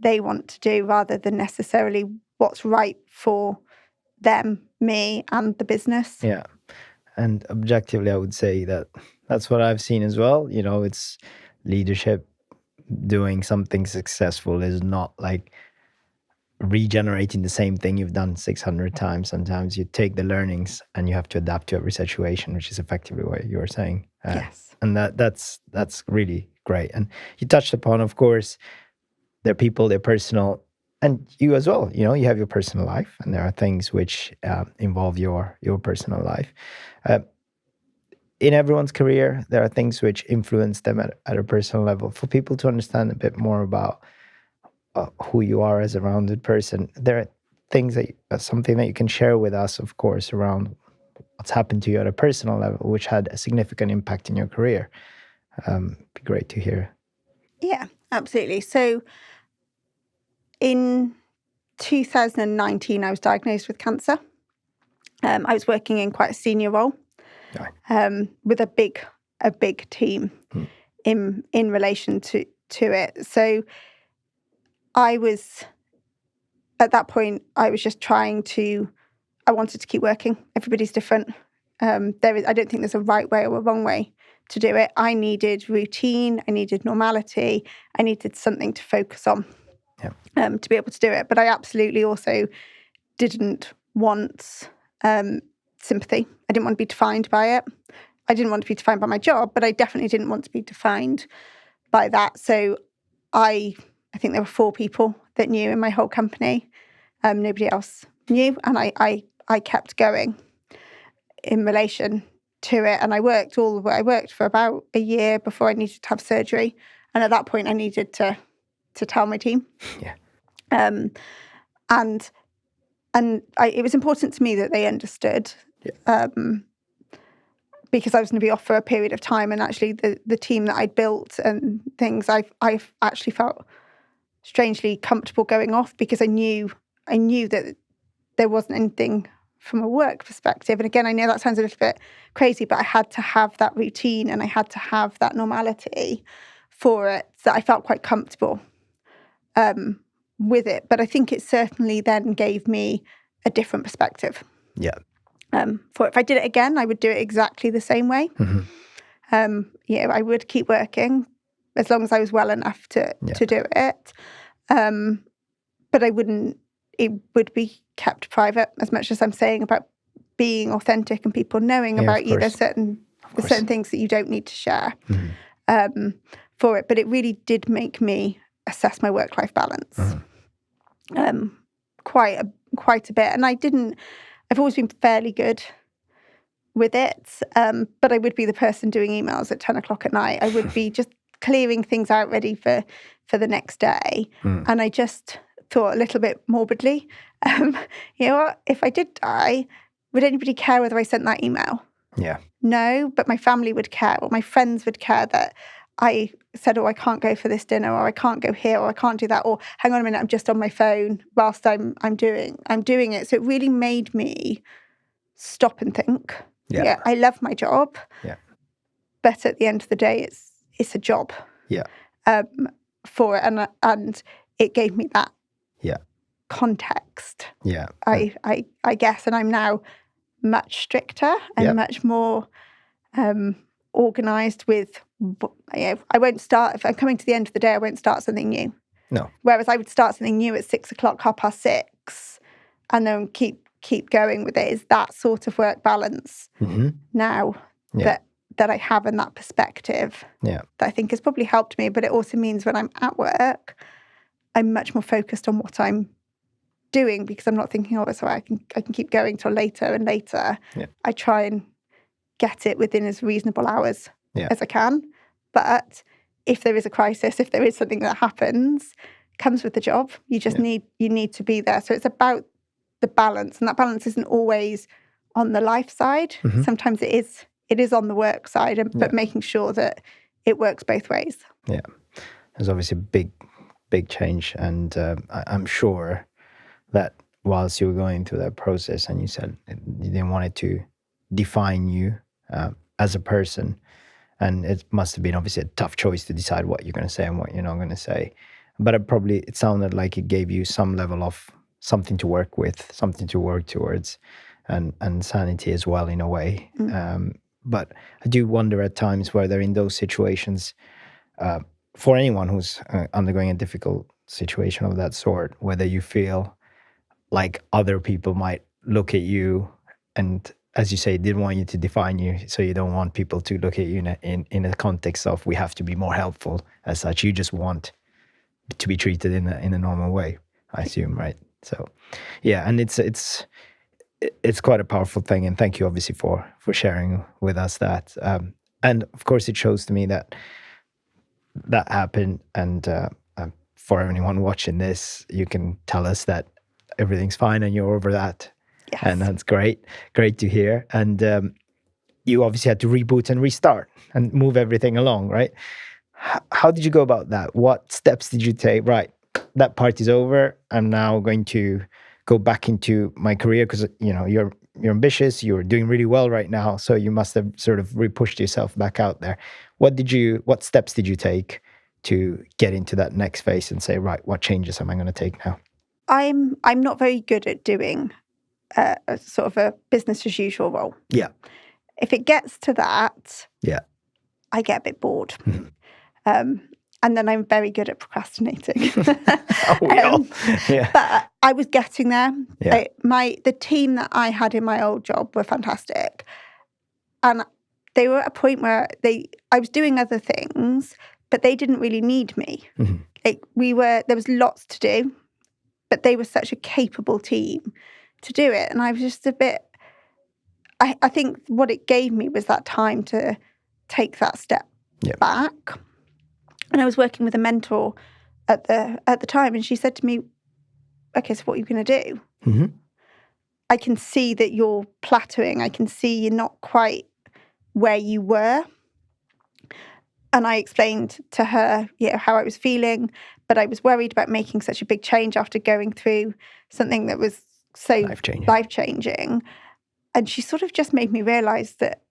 they want to do rather than necessarily what's right for them, me, and the business. Yeah. And objectively, I would say that that's what I've seen as well. You know, it's leadership. Doing something successful is not like regenerating the same thing you've done 600 times. Sometimes you take the learnings and you have to adapt to every situation, which is effectively what you were saying. Yes. And that's really great. And you touched upon, of course, their people, their personal, and you as well. You know, you have your personal life, and there are things which involve your personal life. In everyone's career, there are things which influence them at a personal level. For people to understand a bit more about who you are as a rounded person, there are things something that you can share with us, of course, around what's happened to you at a personal level, which had a significant impact in your career. Be great to hear. Yeah, absolutely. So in 2019, I was diagnosed with cancer. I was working in quite a senior role. With a big team in relation to it. So I was, at that point, I was just I wanted to keep working. Everybody's different. I don't think there's a right way or a wrong way to do it. I needed routine. I needed normality. I needed something to focus on to be able to do it. But I absolutely also didn't want sympathy. I didn't want to be defined by it. I didn't want to be defined by my job, but I definitely didn't want to be defined by that. So I think there were 4 people that knew in my whole company. Nobody else knew, and I kept going in relation to it. And I worked for about a year before I needed to have surgery, and at that point I needed to tell my team. Yeah. It was important to me that they understood. Yeah. Because I was going to be off for a period of time, and actually the team that I'd built and things, I've actually felt strangely comfortable going off, because I knew that there wasn't anything from a work perspective. And again, I know that sounds a little bit crazy, but I had to have that routine and I had to have that normality for it, that I felt quite comfortable with it. But I think it certainly then gave me a different perspective. Yeah. For if I did it again, I would do it exactly the same way. Mm-hmm. I would keep working as long as I was well enough to do it. But I wouldn't. It would be kept private, as much as I'm saying about being authentic and people knowing about you. There's certain things that you don't need to share for it. But it really did make me assess my work-life balance quite a bit. And I've always been fairly good with it, but I would be the person doing emails at 10 o'clock at night. I would be just clearing things out ready for the next day. And I just thought a little bit morbidly, you know what, if I did die, would anybody care whether I sent that email? Yeah. No, but my family would care, or my friends would care that I said, oh, I can't go for this dinner, or I can't go here, or I can't do that, or hang on a minute, I'm just on my phone whilst I'm doing it. So it really made me stop and think. Yeah, I love my job. Yeah. But at the end of the day, it's a job. Yeah. For it, and it gave me that. Yeah. Context. Yeah. I guess, and I'm now much stricter and much more organised with. I won't start, if I'm coming to the end of the day, I won't start something new. No. Whereas I would start something new at 6 o'clock, 6:30, and then keep going with it. Is that sort of work balance now that I have, in that perspective. Yeah. That I think has probably helped me, but it also means when I'm at work, I'm much more focused on what I'm doing, because I'm not thinking, oh, so I can keep going till later and later. Yeah. I try and get it within as reasonable hours as I can. But if there is a crisis, if there is something that happens, comes with the job. You just need to be there. So it's about the balance, and that balance isn't always on the life side. Sometimes it is on the work side, but making sure that it works both ways. Yeah, there's obviously a big change, and I'm sure that whilst you were going through that process, and you said you didn't want it to define you as a person, and it must have been obviously a tough choice to decide what you're going to say and what you're not going to say. But it sounded like it gave you some level of something to work with, something to work towards, and sanity as well in a way. But I do wonder at times whether in those situations, for anyone who's undergoing a difficult situation of that sort, whether you feel like other people might look at you and, as you say, didn't want you to define you, so you don't want people to look at you in a context of we have to be more helpful as such. You just want to be treated in a normal way, I assume, right? So, yeah, and it's quite a powerful thing, and thank you obviously for sharing with us that. And of course, it shows to me that happened, and for anyone watching this, you can tell us that everything's fine and you're over that. Yes. And that's great to hear. And you obviously had to reboot and restart and move everything along, right? How did you go about that? What steps did you take? Right, that part is over. I'm now going to go back into my career, because you're ambitious, you're doing really well right now, so you must have sort of pushed yourself back out there. What steps did you take to get into that next phase and say, right, what changes am I going to take now? I'm not very good at doing a sort of a business as usual role. Yeah. If it gets to that, yeah, I get a bit bored. And then I'm very good at procrastinating. Yeah. But I was getting there. Yeah. The team that I had in my old job were fantastic. And they were at a point where I was doing other things, but they didn't really need me. There was lots to do, but they were such a capable team to do it. And I was just a bit, I think what it gave me was that time to take that step back. And I was working with a mentor at the time, and she said to me, okay, so what are you going to do? I can see that you're plateauing. I can see you're not quite where you were. And I explained to her, how I was feeling, but I was worried about making such a big change after going through something that was so life-changing. And she sort of just made me realise that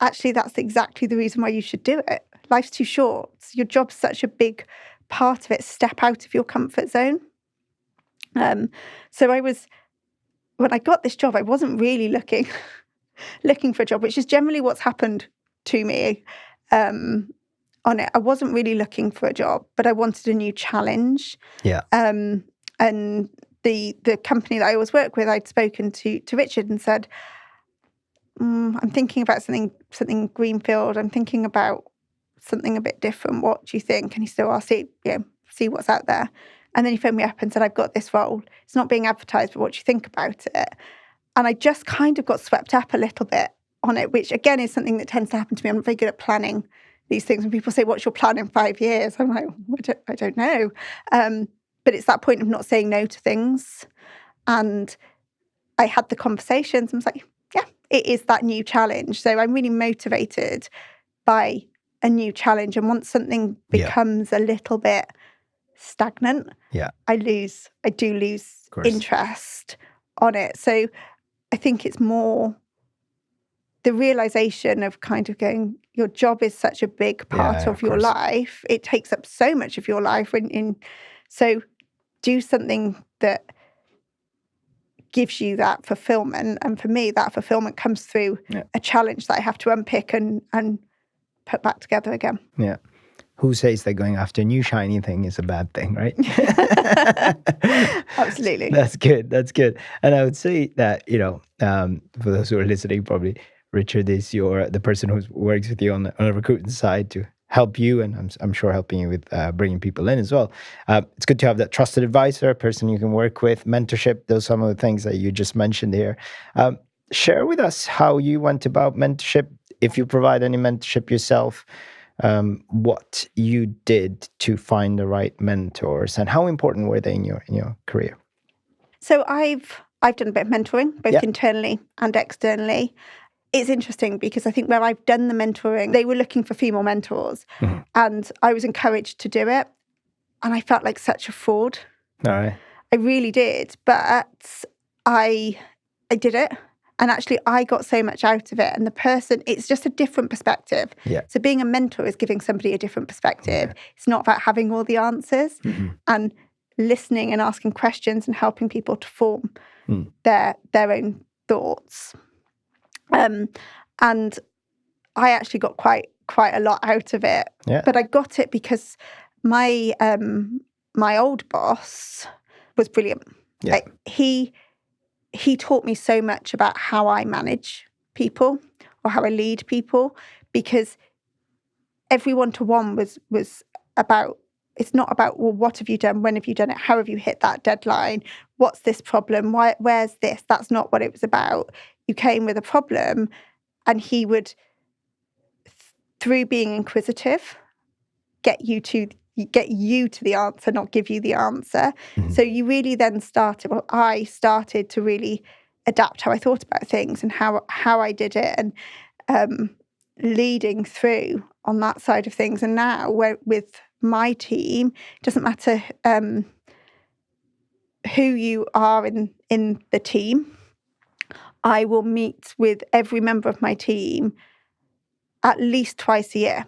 actually that's exactly the reason why you should do it. Life's too short. Your job's such a big part of it. Step out of your comfort zone. So when I got this job, I wasn't really looking for a job, which is generally what's happened to me on it. I wasn't really looking for a job, but I wanted a new challenge. Yeah. And the company that I always work with, I'd spoken to Richard and said, I'm thinking about something greenfield. I'm thinking about something a bit different. What do you think? And he said, I'll see what's out there. And then he phoned me up and said, I've got this role. It's not being advertised, but what do you think about it? And I just kind of got swept up a little bit on it, which again is something that tends to happen to me. I'm not very good at planning these things. When people say, what's your plan in 5 years? I'm like, I don't know. But it's that point of not saying no to things. And I had the conversations and was like, yeah, it is that new challenge. So I'm really motivated by a new challenge. And once something becomes a little bit stagnant, I do lose interest on it. So I think it's more the realization of kind of going, your job is such a big part of your life. It takes up so much of your life. So do something that gives you that fulfillment. And for me, that fulfillment comes through a challenge that I have to unpick and put back together again. Yeah. Who says that going after a new shiny thing is a bad thing, right? Absolutely. That's good. And I would say that, for those who are listening, probably Richard is the person who works with you on the recruitment side to help you, and I'm sure helping you with bringing people in as well. It's good to have that trusted advisor, a person you can work with, mentorship. Those are some of the things that you just mentioned here. Share with us how you went about mentorship, if you provide any mentorship yourself, what you did to find the right mentors, and how important were they in your career? So I've done a bit of mentoring, both internally and externally. It's interesting because I think where I've done the mentoring, they were looking for female mentors, and I was encouraged to do it, and I felt like such a fraud. All right. I really did, but I did it. And actually, I got so much out of it. And it's just a different perspective. Yeah. So being a mentor is giving somebody a different perspective. Yeah. It's not about having all the answers, and listening and asking questions and helping people to form their own thoughts. And I actually got quite a lot out of it. Yeah. But I got it because my old boss was brilliant. Yeah. He taught me so much about how I manage people or how I lead people, because every one-to-one was about, it's not about, well, what have you done? When have you done it? How have you hit that deadline? What's this problem? Where's this? That's not what it was about. You came with a problem, and he would, through being inquisitive, get you to the answer, not give you the answer. So you really then I started to really adapt how I thought about things and how I did it, and leading through on that side of things. And now with my team, it doesn't matter who you are in the team. I will meet with every member of my team at least twice a year.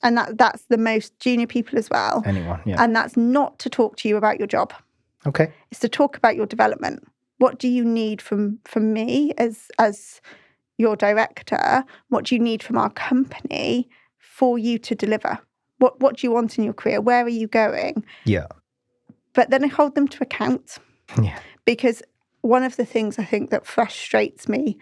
And that's the most junior people as well. Anyone, yeah. And that's not to talk to you about your job. Okay. It's to talk about your development. What do you need from me as your director? What do you need from our company for you to deliver? What do you want in your career? Where are you going? Yeah. But then I hold them to account. Yeah. Because one of the things I think that frustrates me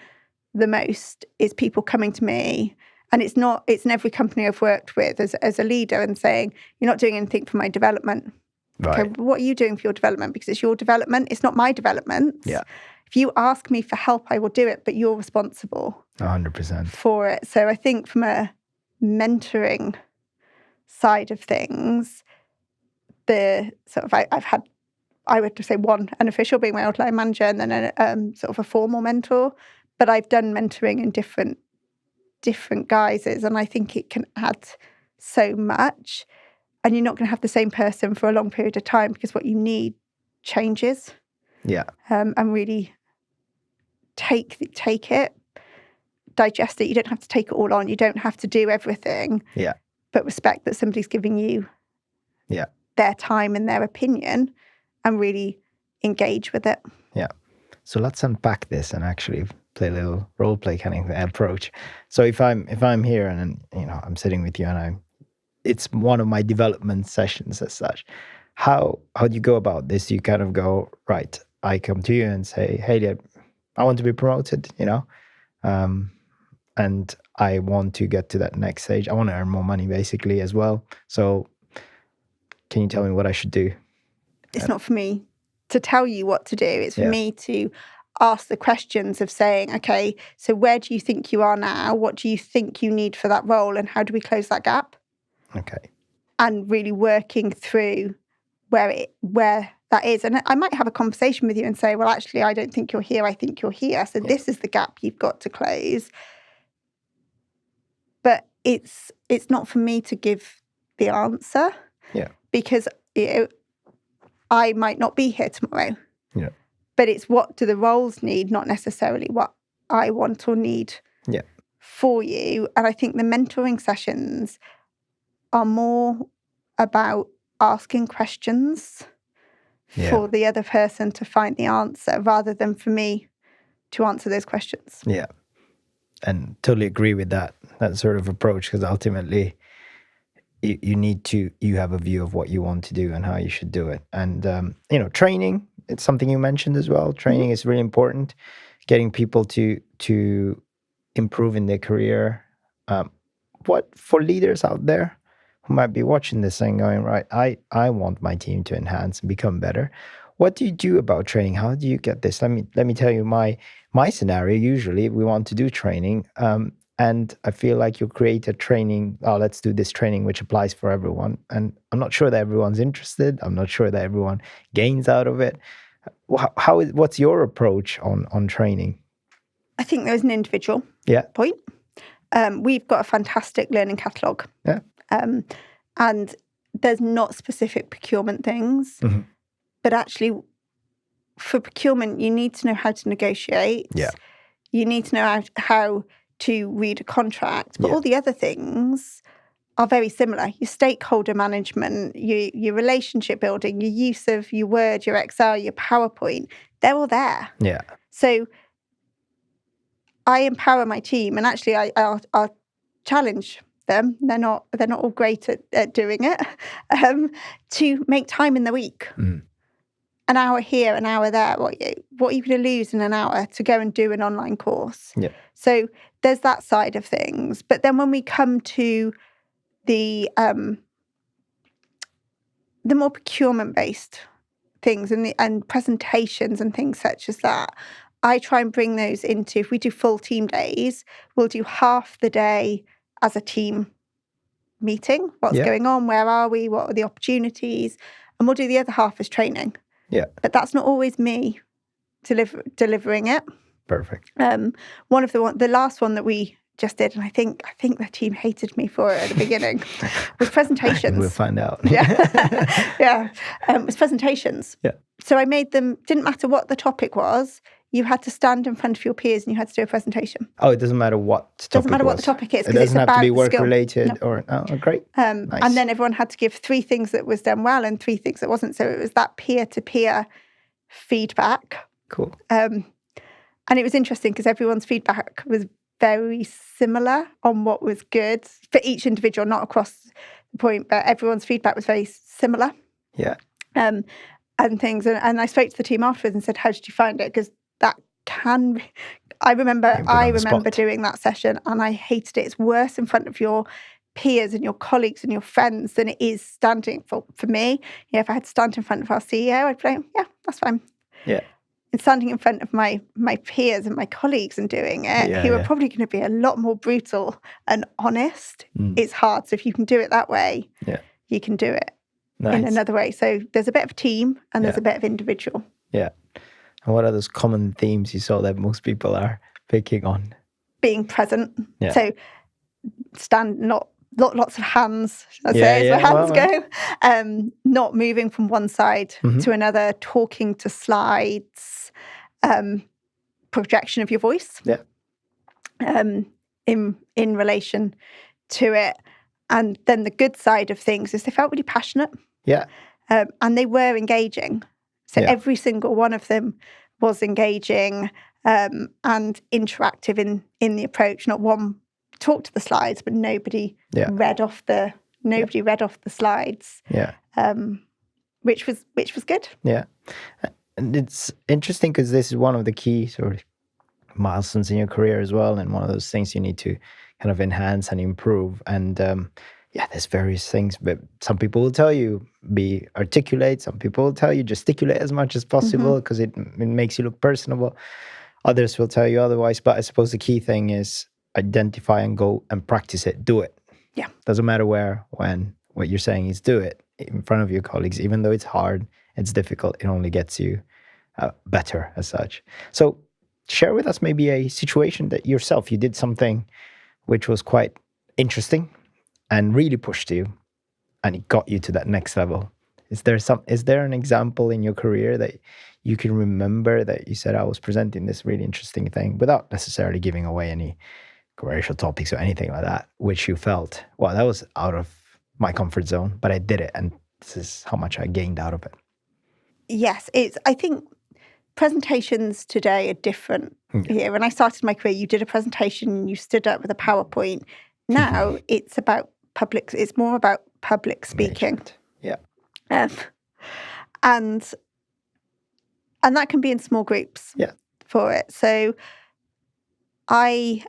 the most is people coming to me, and it's in every company I've worked with as a leader, and saying, you're not doing anything for my development. Right. Okay, what are you doing for your development? Because it's your development, it's not my development. Yeah. If you ask me for help, I will do it, but you're responsible 100%. for it. So I think from a mentoring side of things, the sort of I've had, I would say, one unofficial, being my outline manager, and then a sort of a formal mentor. But I've done mentoring in different guises, and I think it can add so much. And you're not going to have the same person for a long period of time, because what you need changes. Yeah. And really take it, digest it. You don't have to take it all on. You don't have to do everything. Yeah. But respect that somebody's giving you their time and their opinion, and really engage with it. Yeah. So let's unpack this and actually play a little role play kind of approach. So if I'm here and I'm sitting with you, and it's one of my development sessions as such, how do you go about this? You kind of go, right, I come to you and say, hey, I want to be promoted, and I want to get to that next stage. I want to earn more money basically as well. So can you tell me what I should do? It's not for me to tell you what to do. It's for me to ask the questions of saying, okay, so where do you think you are now? What do you think you need for that role? And how do we close that gap? Okay. And really working through where that is. And I might have a conversation with you and say, well, actually, I don't think you're here. I think you're here. So this is the gap you've got to close. But it's not for me to give the answer. Yeah. Because I might not be here tomorrow. Yeah. But it's what do the roles need, not necessarily what I want or need for you. And I think the mentoring sessions are more about asking questions for the other person to find the answer, rather than for me to answer those questions. Yeah. And totally agree with that sort of approach, because ultimately you have a view of what you want to do and how you should do it. And, training, it's something you mentioned as well. Training is really important. Getting people to improve in their career. What for leaders out there who might be watching this and going, right, I want my team to enhance and become better. What do you do about training? How do you get this? Let me tell you my scenario. Usually we want to do training, and I feel like you create a training, let's do this training which applies for everyone. And I'm not sure that everyone's interested. I'm not sure that everyone gains out of it. What's your approach on training? I think there's an individual point. We've got a fantastic learning catalogue. Yeah. And there's not specific procurement things. Mm-hmm. But actually, for procurement, you need to know how to negotiate. Yeah. You need to know how to read a contract. But all the other things are very similar. Your stakeholder management, your relationship building, your use of your Word, your Excel, your PowerPoint, they're all there. Yeah. So I empower my team, and actually I'll challenge them. They're not all great at doing it, to make time in the week. Mm. An hour here, an hour there. What are you going to lose in an hour to go and do an online course? Yeah. So there's that side of things. But then when we come to the more procurement-based things and presentations and things such as that, I try and bring those into, if we do full team days, we'll do half the day as a team meeting. What's going on? Where are we? What are the opportunities? And we'll do the other half as training. Yeah. But that's not always me delivering it. Perfect. One of the last one that we just did, and I think the team hated me for it at the beginning, was presentations. We'll find out. Yeah. It was presentations. Yeah. So I made them, didn't matter what the topic was, you had to stand in front of your peers and you had to do a presentation. Oh, it doesn't matter what topic doesn't matter what the topic is. It doesn't have to be work-related or... Oh, great. Nice. And then everyone had to give 3 things that was done well and 3 things that wasn't. So it was that peer-to-peer feedback. Cool. And it was interesting because everyone's feedback was very similar on what was good for each individual, not across point, but everyone's feedback was very similar. Yeah. And things. And I spoke to the team afterwards and said, how did you find it? Because that can... I remember doing that session and I hated it. It's worse in front of your peers and your colleagues and your friends than it is standing for me. Yeah, if I had to stand in front of our CEO, I'd be like, yeah, that's fine. Yeah. And standing in front of my peers and my colleagues and doing it, who are probably going to be a lot more brutal and honest, it's hard. So if you can do it that way, you can do it in another way. So there's a bit of team and there's a bit of individual. Yeah. And what are those common themes you saw that most people are picking on? Being present. Yeah. So lots of hands, I'd say, is where hands go. Not moving from one side to another, talking to slides, projection of your voice. Yeah. In relation to it. And then the good side of things is they felt really passionate. Yeah. And they were engaging. So every single one of them was engaging and interactive in the approach. Not one talked to the slides, but nobody read off the slides. Yeah. Which was good. Yeah. And it's interesting because this is one of the key sort of milestones in your career as well, and one of those things you need to kind of enhance and improve. And there's various things, but some people will tell you be articulate. Some people will tell you gesticulate as much as possible because it makes you look personable. Others will tell you otherwise. But I suppose the key thing is identify and go and practice it. Do it. Yeah. Doesn't matter where, when. What you're saying is do it in front of your colleagues. Even though it's hard, it's difficult, it only gets you better as such. So share with us maybe a situation that you did something which was quite interesting and really pushed you, and it got you to that next level. Is there an example in your career that you can remember that you said, I was presenting this really interesting thing without necessarily giving away any commercial topics or anything like that, which you felt, well, that was out of my comfort zone, but I did it, and this is how much I gained out of it? Yes, I think presentations today are different. Here, when I started my career, you did a presentation, you stood up with a PowerPoint. Now it's more about public speaking. Yeah. And that can be in small groups for it. So I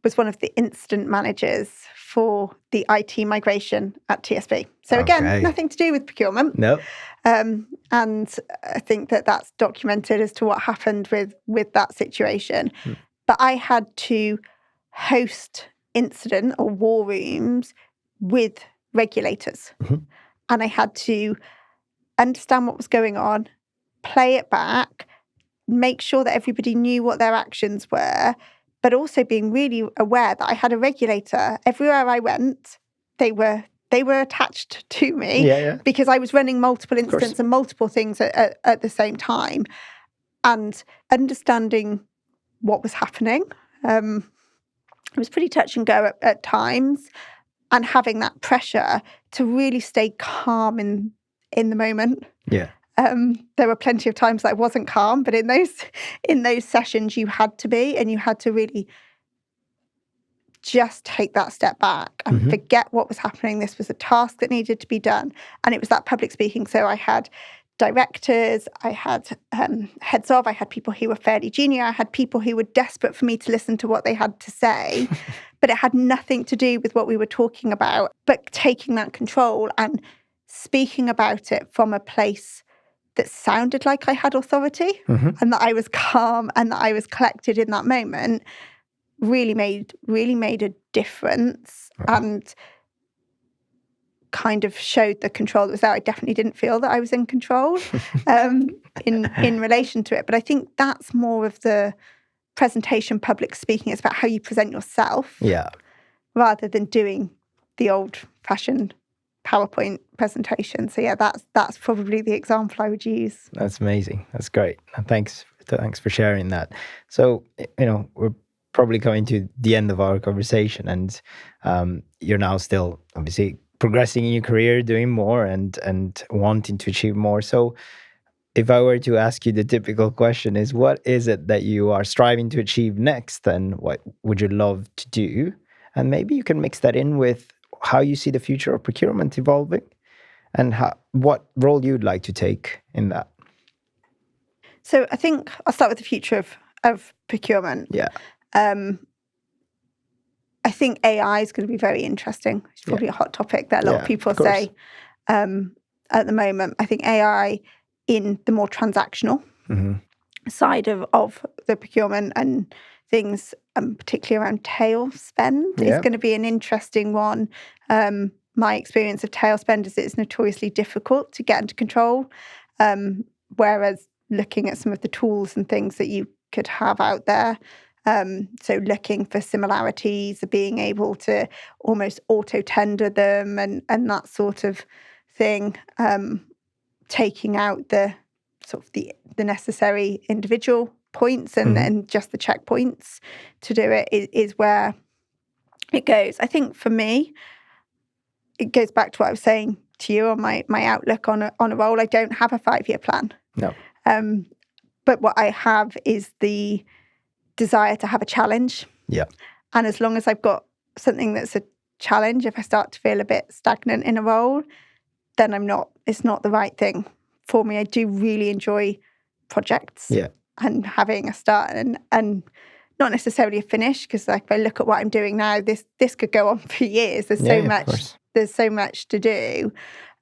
was one of the incident managers for the IT migration at TSB. So again, nothing to do with procurement. No. And I think that's documented as to what happened with that situation. But I had to host incident or war rooms with regulators. And I had to understand what was going on, play it back, make sure that everybody knew what their actions were, but also being really aware that I had a regulator. Everywhere I went, they were attached to me because I was running multiple incidents and multiple things at the same time, and understanding what was happening. It was pretty touch and go at times, and having that pressure to really stay calm in the moment. Yeah. There were plenty of times that I wasn't calm, but in those sessions you had to be, and you had to really just take that step back and forget what was happening. This was a task that needed to be done, and it was that public speaking. So I had directors, I had heads of, I had people who were fairly junior, I had people who were desperate for me to listen to what they had to say, but it had nothing to do with what we were talking about. But taking that control and speaking about it from a place that sounded like I had authority and that I was calm and that I was collected in that moment really made a difference and kind of showed the control that was there. I definitely didn't feel that I was in control in relation to it. But I think that's more of the presentation, public speaking. It's about how you present yourself rather than doing the old-fashioned PowerPoint presentation. So that's probably the example I would use. That's amazing. That's great. And thanks for sharing that. So, we're probably coming to the end of our conversation, and you're now still obviously progressing in your career, doing more and wanting to achieve more. So if I were to ask you, the typical question is, what is it that you are striving to achieve next, and what would you love to do? And maybe you can mix that in with how you see the future of procurement evolving and what role you'd like to take in that. So I think I'll start with the future of procurement. Yeah. I think AI is going to be very interesting. It's probably a hot topic that a lot of people say at the moment. I think AI in the more transactional side of the procurement and things, particularly around tail spend, is going to be an interesting one. My experience of tail spend is it's notoriously difficult to get into control, whereas looking at some of the tools and things that you could have out there, so looking for similarities, being able to almost auto-tender them and that sort of thing, taking out the sort of the necessary individual points and just the checkpoints to do it is where it goes. I think for me, it goes back to what I was saying to you on my outlook on a role. I don't have a 5-year plan. No. But what I have is the desire to have a challenge. Yeah. And as long as I've got something that's a challenge, if I start to feel a bit stagnant in a role, then it's not the right thing for me. I do really enjoy projects and having a start and not necessarily a finish, because like if I look at what I'm doing now, this could go on for years. There's so much to do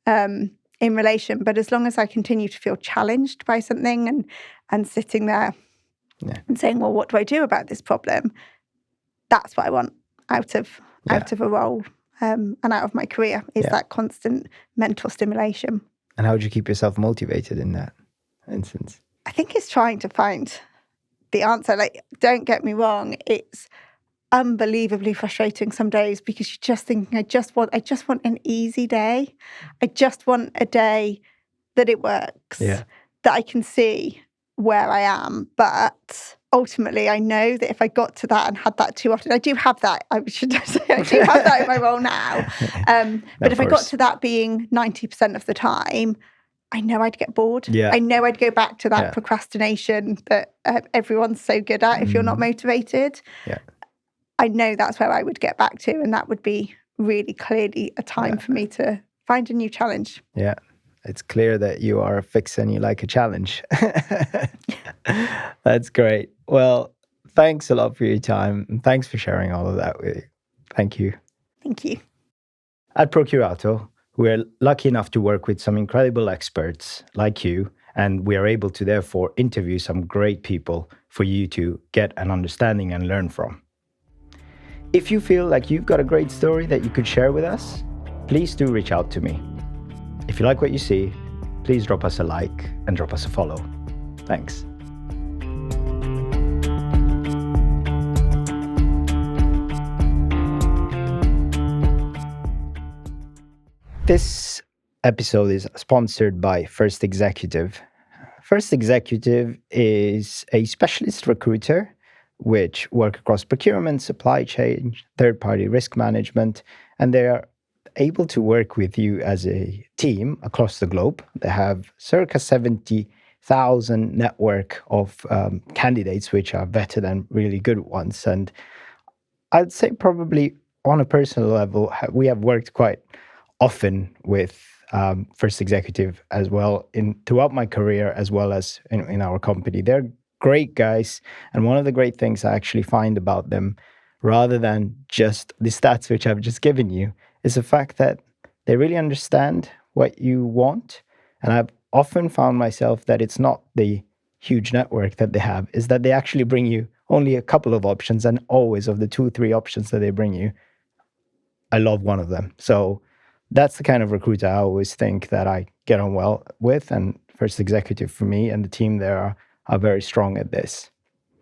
in relation. But as long as I continue to feel challenged by something and sitting there and saying, well, what do I do about this problem? That's what I want out of a role and out of my career, is that constant mental stimulation. And how would you keep yourself motivated in that instance? I think it's trying to find the answer. Like, don't get me wrong, it's unbelievably frustrating some days because you're just thinking, I just want an easy day. I just want a day that it works, that I can see where I am. But ultimately, I know that if I got to that and had that too often, I do have that. I should say I do have that in my role now. But if I got to that being 90% of the time, I know I'd get bored. Yeah. I know I'd go back to that procrastination that everyone's so good at if you're not motivated. Yeah. I know that's where I would get back to, and that would be really clearly a time for me to find a new challenge. Yeah. It's clear that you are a fixer and you like a challenge. That's great. Well, thanks a lot for your time, and thanks for sharing all of that with you. Thank you. Thank you. At Procurato, we're lucky enough to work with some incredible experts like you, and we are able to therefore interview some great people for you to get an understanding and learn from. If you feel like you've got a great story that you could share with us, please do reach out to me. If you like what you see, please drop us a like and drop us a follow. Thanks. This episode is sponsored by First Executive. First Executive is a specialist recruiter which work across procurement, supply chain, third-party risk management, and they are able to work with you as a team across the globe. They have circa 70,000 network of candidates, which are vetted and really good ones. And I'd say probably on a personal level, we have worked quite often with First Executive as well throughout my career, as well as in our company. They're great guys. And one of the great things I actually find about them, rather than just the stats which I've just given you, is the fact that they really understand what you want. And I've often found myself that it's not the huge network that they have, is that they actually bring you only a couple of options, and always of the 2-3 options that they bring you, I love one of them. So that's the kind of recruiter I always think that I get on well with, and First Executive for me and the team there are very strong at this.